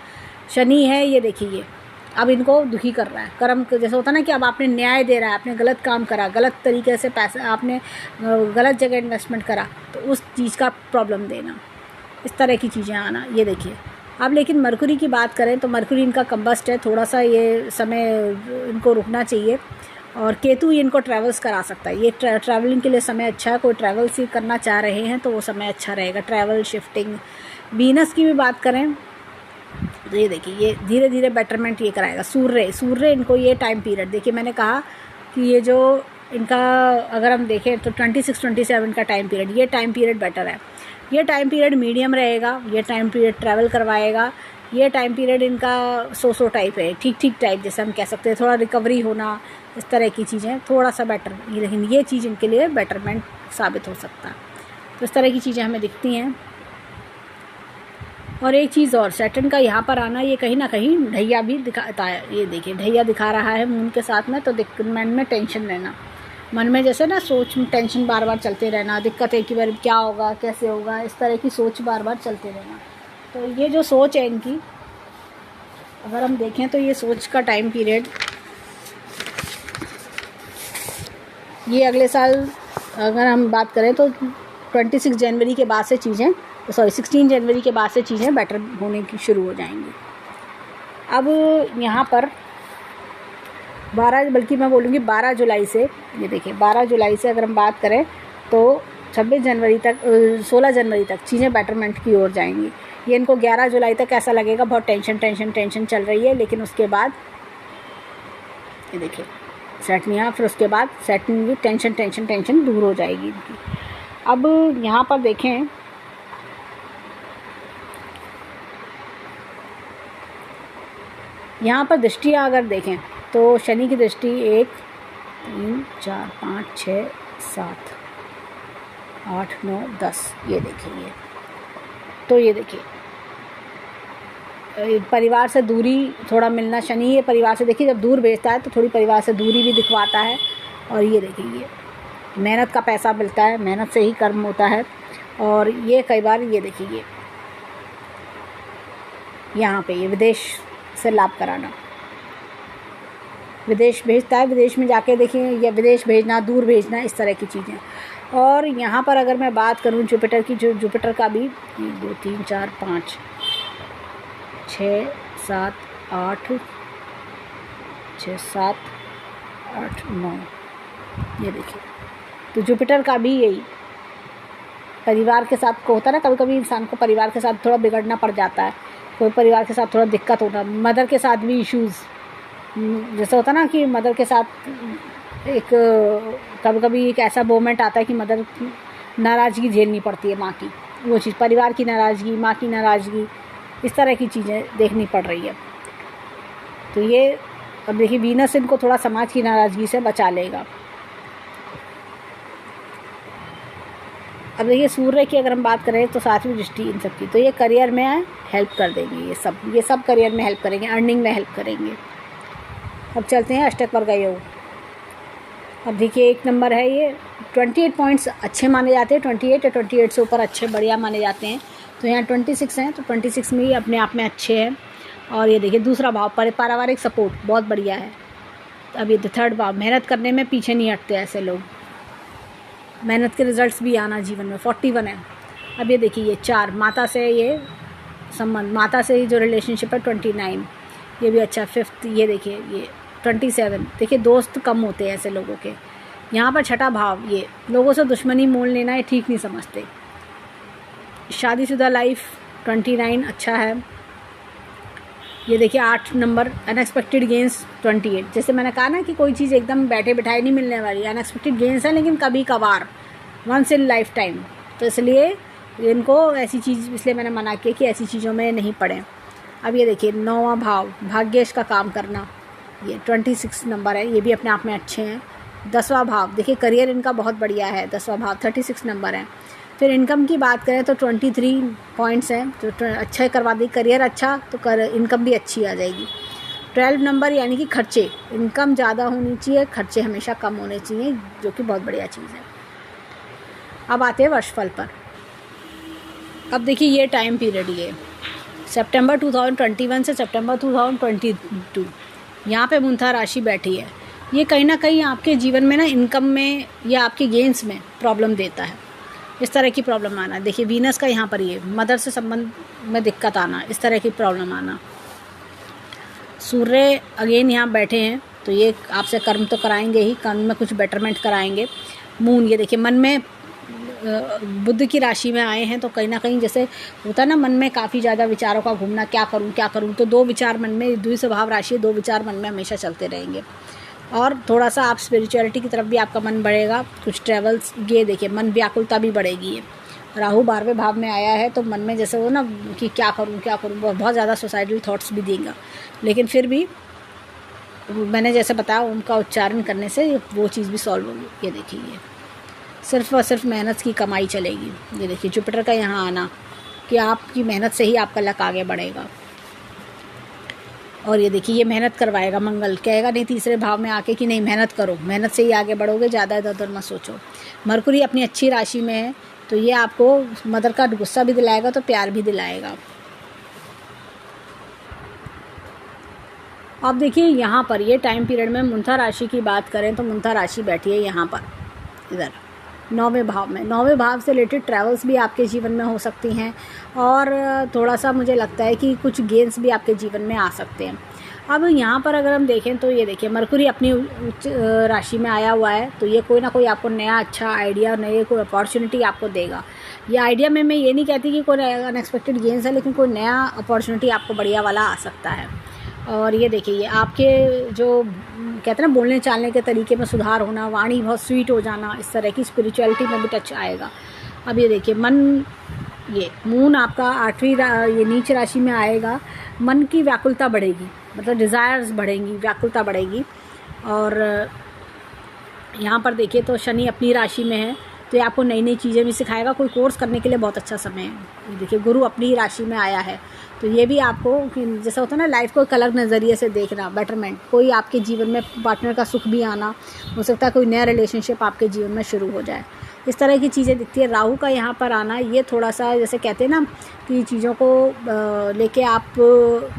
शनि है, ये देखिए ये अब इनको दुखी कर रहा है, कर्म जैसे होता ना कि अब आपने न्याय दे रहा है, आपने गलत काम करा, गलत तरीके से पैसा, आपने गलत जगह इन्वेस्टमेंट करा, तो उस चीज़ का प्रॉब्लम देना, इस तरह की चीज़ें आना, ये देखिए। अब लेकिन मरकुरी की बात करें तो मरकुरी इनका कम्बस्ट है, थोड़ा सा ये समय इनको रुकना चाहिए। और केतु इनको ट्रैवल्स करा सकता है, ये ट्रैवलिंग के लिए समय अच्छा है, कोई ट्रैवल्स ही करना चाह रहे हैं तो वो समय अच्छा रहेगा, ट्रैवल शिफ्टिंग। वीनस की भी बात करें तो ये देखिए ये धीरे धीरे बेटरमेंट ये कराएगा। सूर्य इनको ये टाइम पीरियड देखिए, मैंने कहा कि ये जो इनका अगर हम देखें तो 26-27 का टाइम पीरियड, ये टाइम पीरियड बेटर है, ये टाइम पीरियड मीडियम रहेगा, ये टाइम पीरियड ट्रैवल करवाएगा, ये टाइम पीरियड इनका सो टाइप है, ठीक टाइप जैसे हम कह सकते हैं, थोड़ा रिकवरी होना, इस तरह की चीज़ें थोड़ा सा बेटर, लेकिन ये चीज़ इनके लिए बेटरमेंट साबित हो सकता है। तो इस तरह की चीज़ें हमें दिखती हैं। और एक चीज़ और, सैटर्न का यहाँ पर आना ये कहीं ना कहीं ढैया भी दिखाता है, ये देखिए ढैया दिखा रहा है मून के साथ में, तो मन में टेंशन रहना, मन में जैसे ना सोच टेंशन बार बार चलते रहना, दिक्कत है कि बार क्या होगा, कैसे होगा, इस तरह की सोच बार बार चलते रहना। तो ये जो सोच है इनकी, अगर हम देखें तो ये सोच का टाइम पीरियड ये अगले साल अगर हम बात करें तो 26 जनवरी के बाद से चीज़ें 16 जनवरी के बाद से चीज़ें बेटर होने की शुरू हो जाएंगी। अब यहाँ पर 12 जुलाई से, ये देखिए 12 जुलाई से अगर हम बात करें तो 16 जनवरी तक चीज़ें बेटरमेंट की ओर जाएंगी। ये इनको 11 जुलाई तक ऐसा लगेगा बहुत टेंशन चल रही है, लेकिन उसके बाद ये देखिए सेटनियाँ, फिर उसके बाद सेटनिंग भी टेंशन दूर हो जाएगी इनकी। अब यहाँ पर देखें यहाँ पर दृष्टियाँ अगर देखें तो शनि की दृष्टि 1 3 4 5 6 7 8 9 10, ये देखिए ये। तो ये देखिए परिवार से दूरी थोड़ा मिलना, शनि ये परिवार से देखिए जब दूर भेजता है तो थोड़ी परिवार से दूरी भी दिखवाता है। और ये देखिए ये मेहनत का पैसा मिलता है, मेहनत से ही कर्म होता है। और ये कई बार ये देखिए ये यहाँ पे ये विदेश से लाभ कराना, विदेश भेजता है, विदेश में जाके देखिए या विदेश भेजना, दूर भेजना, इस तरह की चीज़ें। और यहाँ पर अगर मैं बात करूँ जुपिटर की, जो जुपिटर का भी 2 3 4 5 6 7 8 6 7 8 9, ये देखिए। तो जुपिटर का भी यही परिवार के साथ को होता है ना, कभी कभी इंसान को परिवार के साथ थोड़ा बिगड़ना पड़ जाता है, कोई परिवार के साथ थोड़ा दिक्कत होता है, मदर के साथ भी इश्यूज़, जैसे होता ना कि मदर के साथ एक कभी कभी एक ऐसा मोमेंट आता है कि मदर नाराज़गी झेलनी पड़ती है माँ की, वो चीज़ परिवार की नाराज़गी, माँ की नाराज़गी, इस तरह की चीज़ें देखनी पड़ रही है। तो ये अब देखिए वीनस इनको थोड़ा समाज की नाराज़गी से बचा लेगा। अब देखिए सूर्य की अगर हम बात करें तो 7वीं दृष्टि इन सब की, तो ये करियर में हेल्प कर देंगे, ये सब करियर में हेल्प करेंगे, अर्निंग में हेल्प करेंगे। अब चलते हैं अष्टक वर्ग योग। अब देखिए 1 नंबर है ये, 28 पॉइंट्स अच्छे माने जाते हैं, 28 या 28 से ऊपर अच्छे बढ़िया माने जाते हैं। तो यहाँ 26 हैं, तो 26 में ही अपने आप में अच्छे हैं। और ये देखिए दूसरा भाव पारिवारिक सपोर्ट बहुत बढ़िया है। अब ये 3rd भाव, मेहनत करने में पीछे नहीं हटते ऐसे लोग, मेहनत के रिजल्ट्स भी आना जीवन में, 41 है। अब ये देखिए ये 4 माता से ये संबंध, माता से ही जो रिलेशनशिप है 29, ये भी अच्छा। 5th ये देखिए ये 27, देखिए दोस्त कम होते हैं ऐसे लोगों के। यहाँ पर 6ठा भाव, ये लोगों से दुश्मनी मोल लेना ये ठीक नहीं समझते। शादीशुदा लाइफ 29 अच्छा है। ये देखिए 8 नंबर अनएक्सपेक्टेड गेंस 28, जैसे मैंने कहा ना कि कोई चीज़ एकदम बैठे बिठाए नहीं मिलने वाली, अनएक्सपेक्टेड गेंस है लेकिन कभी कभार, वंस इन लाइफ टाइम। तो इसलिए इनको ऐसी चीज़, इसलिए मैंने मना किया कि ऐसी चीज़ों में नहीं पड़ें। अब ये देखिए 9वां भाव भाग्येश का काम करना, ये 26 नंबर है, ये भी अपने आप में अच्छे हैं। 10वां भाव देखिए करियर इनका बहुत बढ़िया है, 10वां भाव 36 नंबर है। फिर इनकम की बात करें तो 23 पॉइंट्स हैं, तो अच्छा करवा दी, करियर अच्छा तो इनकम भी अच्छी आ जाएगी। 12 नंबर यानी कि खर्चे, इनकम ज़्यादा होनी चाहिए, खर्चे हमेशा कम होने चाहिए, जो कि बहुत बढ़िया चीज़ है। अब आते हैं वर्षफल पर। अब देखिए ये टाइम पीरियड, ये सितंबर 2021 से सितंबर 2022, यहाँ पे मूंथा राशि बैठी है। ये कहीं ना कहीं आपके जीवन में ना इनकम में या आपके गेंस में प्रॉब्लम देता है, इस तरह की प्रॉब्लम आना। देखिए वीनस का यहाँ पर ये मदर से संबंध में दिक्कत आना, इस तरह की प्रॉब्लम आना। सूर्य अगेन यहाँ बैठे हैं, तो ये आपसे कर्म तो कराएंगे ही, कर्म में कुछ बेटरमेंट कराएंगे। मून ये देखिए मन में बुध की राशि में आए हैं, तो कहीं ना कहीं जैसे होता है ना मन में काफ़ी ज़्यादा विचारों का घूमना, क्या करूँ, तो 2 विचार मन में, द्विस्वभाव राशि 2 विचार मन में हमेशा चलते रहेंगे। और थोड़ा सा आप स्पिरिचुअलिटी की तरफ भी आपका मन बढ़ेगा, कुछ ट्रैवल्स, ये देखिए मन व्याकुलता भी बढ़ेगी। ये राहु 12वें भाव में आया है, तो मन में जैसे वो ना कि क्या करूँ, बहुत ज़्यादा सुसाइडल थॉट्स भी देगा, लेकिन फिर भी मैंने जैसे बताया उनका उच्चारण करने से वो चीज़ भी सॉल्व होगी। ये देखिए ये सिर्फ और सिर्फ मेहनत की कमाई चलेगी। ये देखिए जुपिटर का यहाँ आना कि आपकी मेहनत से ही आपका लक आगे बढ़ेगा। और ये देखिए, ये मेहनत करवाएगा मंगल, कहेगा नहीं तीसरे भाव में आके कि नहीं मेहनत करो, मेहनत से ही आगे बढ़ोगे, ज़्यादा इधर उधर मत सोचो। मरकुरी अपनी अच्छी राशि में है, तो ये आपको मदर का गुस्सा भी दिलाएगा तो प्यार भी दिलाएगा। अब देखिए यहाँ पर ये टाइम पीरियड में मुंथा राशि की बात करें तो मुंथा राशि बैठी है यहाँ पर, इधर 9वें भाव में। 9वें भाव से रिलेटेड ट्रैवल्स भी आपके जीवन में हो सकती हैं, और थोड़ा सा मुझे लगता है कि कुछ गेंस भी आपके जीवन में आ सकते हैं। अब यहाँ पर अगर हम देखें तो ये देखिए, मरकुरी अपनी उच्च राशि में आया हुआ है, तो ये कोई ना कोई आपको नया अच्छा आइडिया, नए कोई अपॉर्चुनिटी आपको देगा। ये आइडिया में मैं ये नहीं कहती कि कोई अनएक्सपेक्टेड गेंस है, लेकिन कोई नया अपॉर्चुनिटी आपको बढ़िया वाला आ सकता है। और ये देखिए, ये आपके जो कहते हैं ना बोलने चालने के तरीके में सुधार होना, वाणी बहुत स्वीट हो जाना, इस तरह की स्पिरिचुअलिटी में भी टच आएगा। अब ये देखिए, मन, ये मून आपका 8वीं ये नीच राशि में आएगा, मन की व्याकुलता बढ़ेगी, मतलब डिज़ायर्स बढ़ेंगी, व्याकुलता बढ़ेगी। और यहाँ पर देखिए तो शनि अपनी राशि में है, तो ये आपको नई नई चीज़ें भी सिखाएगा, कोई कोर्स करने के लिए बहुत अच्छा समय है। देखिए, गुरु अपनी राशि में आया है, तो ये भी आपको जैसा होता है ना लाइफ को एक अलग नज़रिए से देखना, बेटरमेंट, कोई आपके जीवन में पार्टनर का सुख भी आना, हो सकता है कोई नया रिलेशनशिप आपके जीवन में शुरू हो जाए, इस तरह की चीज़ें दिखती है। राहु का यहाँ पर आना, ये थोड़ा सा जैसे कहते हैं ना कि चीज़ों को लेके आप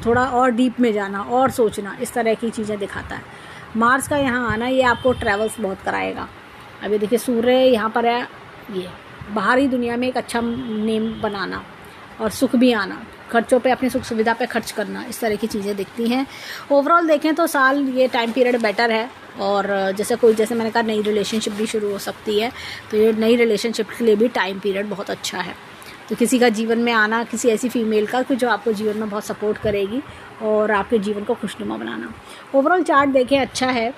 थोड़ा और डीप में जाना और सोचना, इस तरह की चीज़ें दिखाता है। मार्स का यहाँ आना, ये आपको ट्रैवल्स बहुत कराएगा। अभी देखिए, सूर्य यहाँ पर है, ये बाहरी दुनिया में एक अच्छा नेम बनाना और सुख भी आना, खर्चों पे, अपनी सुख सुविधा पे खर्च करना, इस तरह की चीज़ें दिखती हैं। ओवरऑल देखें तो साल, ये टाइम पीरियड बेटर है। और जैसे मैंने कहा नई रिलेशनशिप भी शुरू हो सकती है, तो ये नई रिलेशनशिप के लिए भी टाइम पीरियड बहुत अच्छा है। तो किसी का जीवन में आना, किसी ऐसी फीमेल का कि जो आपको जीवन में बहुत सपोर्ट करेगी और आपके जीवन को खुशनुमा बनाना। ओवरऑल चार्ट देखें अच्छा है,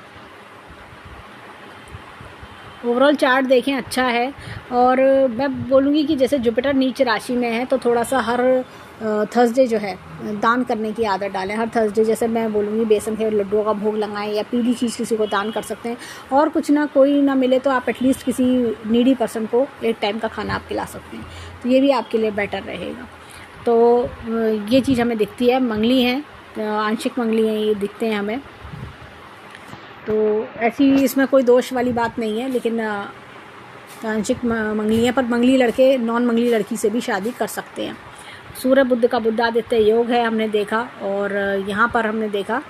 ओवरऑल चार्ट देखें अच्छा है। और मैं बोलूँगी कि जैसे जुपिटर नीच राशि में है, तो थोड़ा सा हर थर्सडे जो है दान करने की आदत डालें। हर थर्सडे जैसे मैं बोलूँगी बेसन के लड्डुओं का भोग लगाएं, या पीली चीज़ किसी को दान कर सकते हैं। और कुछ ना, कोई ना मिले तो आप एटलीस्ट किसी नीडी पर्सन को एक टाइम का खाना आप खिला सकते हैं, तो ये भी आपके लिए बेटर रहेगा। तो ये चीज़ हमें दिखती है। मंगली हैं, आंशिक मंगली हैं, ये दिखते हैं हमें, तो ऐसी इसमें कोई दोष वाली बात नहीं है, लेकिन आंशिक मंगली है। पर मंगली लड़के नॉन मंगली लड़की से भी शादी कर सकते हैं। सूर्य बुध का बुधादित्य योग है, हमने देखा। और यहाँ पर हमने देखा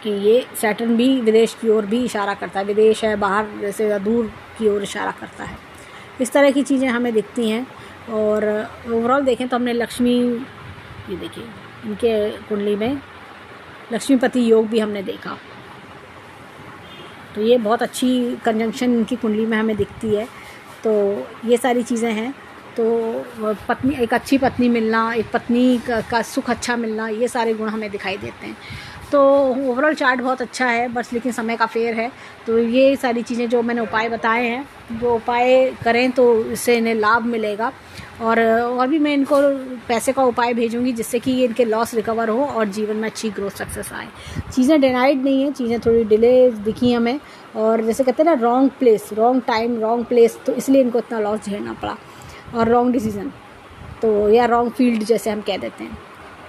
कि ये सैटर्न भी विदेश की ओर भी इशारा करता है, विदेश है, बाहर जैसे दूर की ओर इशारा करता है। इस तरह की चीज़ें हमें दिखती हैं। और ओवरऑल देखें तो हमने लक्ष्मी, ये देखिए इनके कुंडली में लक्ष्मीपति योग भी हमने देखा, तो ये बहुत अच्छी कंजंक्शन इनकी कुंडली में हमें दिखती है। तो ये सारी चीज़ें हैं। तो पत्नी, एक अच्छी पत्नी मिलना, एक पत्नी का सुख अच्छा मिलना, ये सारे गुण हमें दिखाई देते हैं। तो ओवरऑल चार्ट बहुत अच्छा है, बस लेकिन समय का फेर है। तो ये सारी चीज़ें जो मैंने उपाय बताए हैं, जो उपाय करें तो इससे इन्हें लाभ मिलेगा। और भी मैं इनको पैसे का उपाय भेजूंगी, जिससे कि ये इनके लॉस रिकवर हो और जीवन में अच्छी ग्रोथ सक्सेस आए। चीज़ें डिनाइड नहीं है, चीज़ें थोड़ी डिले दिखी हमें, और जैसे कहते हैं ना wrong place, wrong time, wrong place, तो इसलिए इनको इतना लॉस झेलना पड़ा, और रॉन्ग डिसीज़न, तो या रॉन्ग फील्ड जैसे हम कह देते हैं।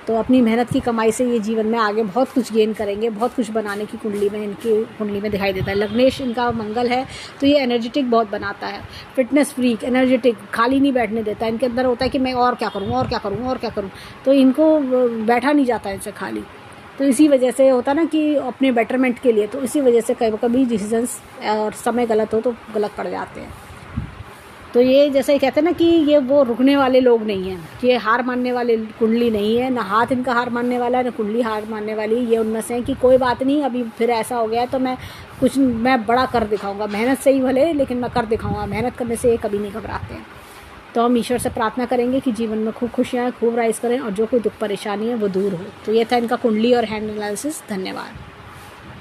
तो अपनी मेहनत की कमाई से ये जीवन में आगे बहुत कुछ गेन करेंगे, बहुत कुछ बनाने की कुंडली में, इनकी कुंडली में दिखाई देता है। लग्नेश इनका मंगल है, तो ये एनर्जेटिक बहुत बनाता है, फिटनेस फ्रीक, एनर्जेटिक, खाली नहीं बैठने देता। इनके अंदर होता है कि मैं और क्या करूँ, और क्या करूँ, और क्या करूँ, तो इनको बैठा नहीं जाता इनसे खाली। तो इसी वजह से होता ना कि अपने बेटरमेंट के लिए, तो इसी वजह से कभी डिसीजंस और समय गलत हो तो गलत पड़ जाते हैं। तो ये जैसे कहते हैं ना कि ये वो रुकने वाले लोग नहीं हैं, कि ये हार मानने वाले कुंडली नहीं है, ना हाथ इनका हार मानने वाला है, ना कुंडली हार मानने वाली। ये उनमें से है कि कोई बात नहीं, अभी फिर ऐसा हो गया है तो मैं बड़ा कर दिखाऊंगा, मेहनत से ही भले, लेकिन मैं कर दिखाऊंगा। मेहनत करने से ये कभी नहीं घबराते हैं। तो हम ईश्वर से प्रार्थना करेंगे कि जीवन में खूब खुशियाँ, खूब राइज करें, और जो कोई दुख परेशानी है वो दूर हो। तो ये था इनका कुंडली और हैंड एनालिसिस। धन्यवाद।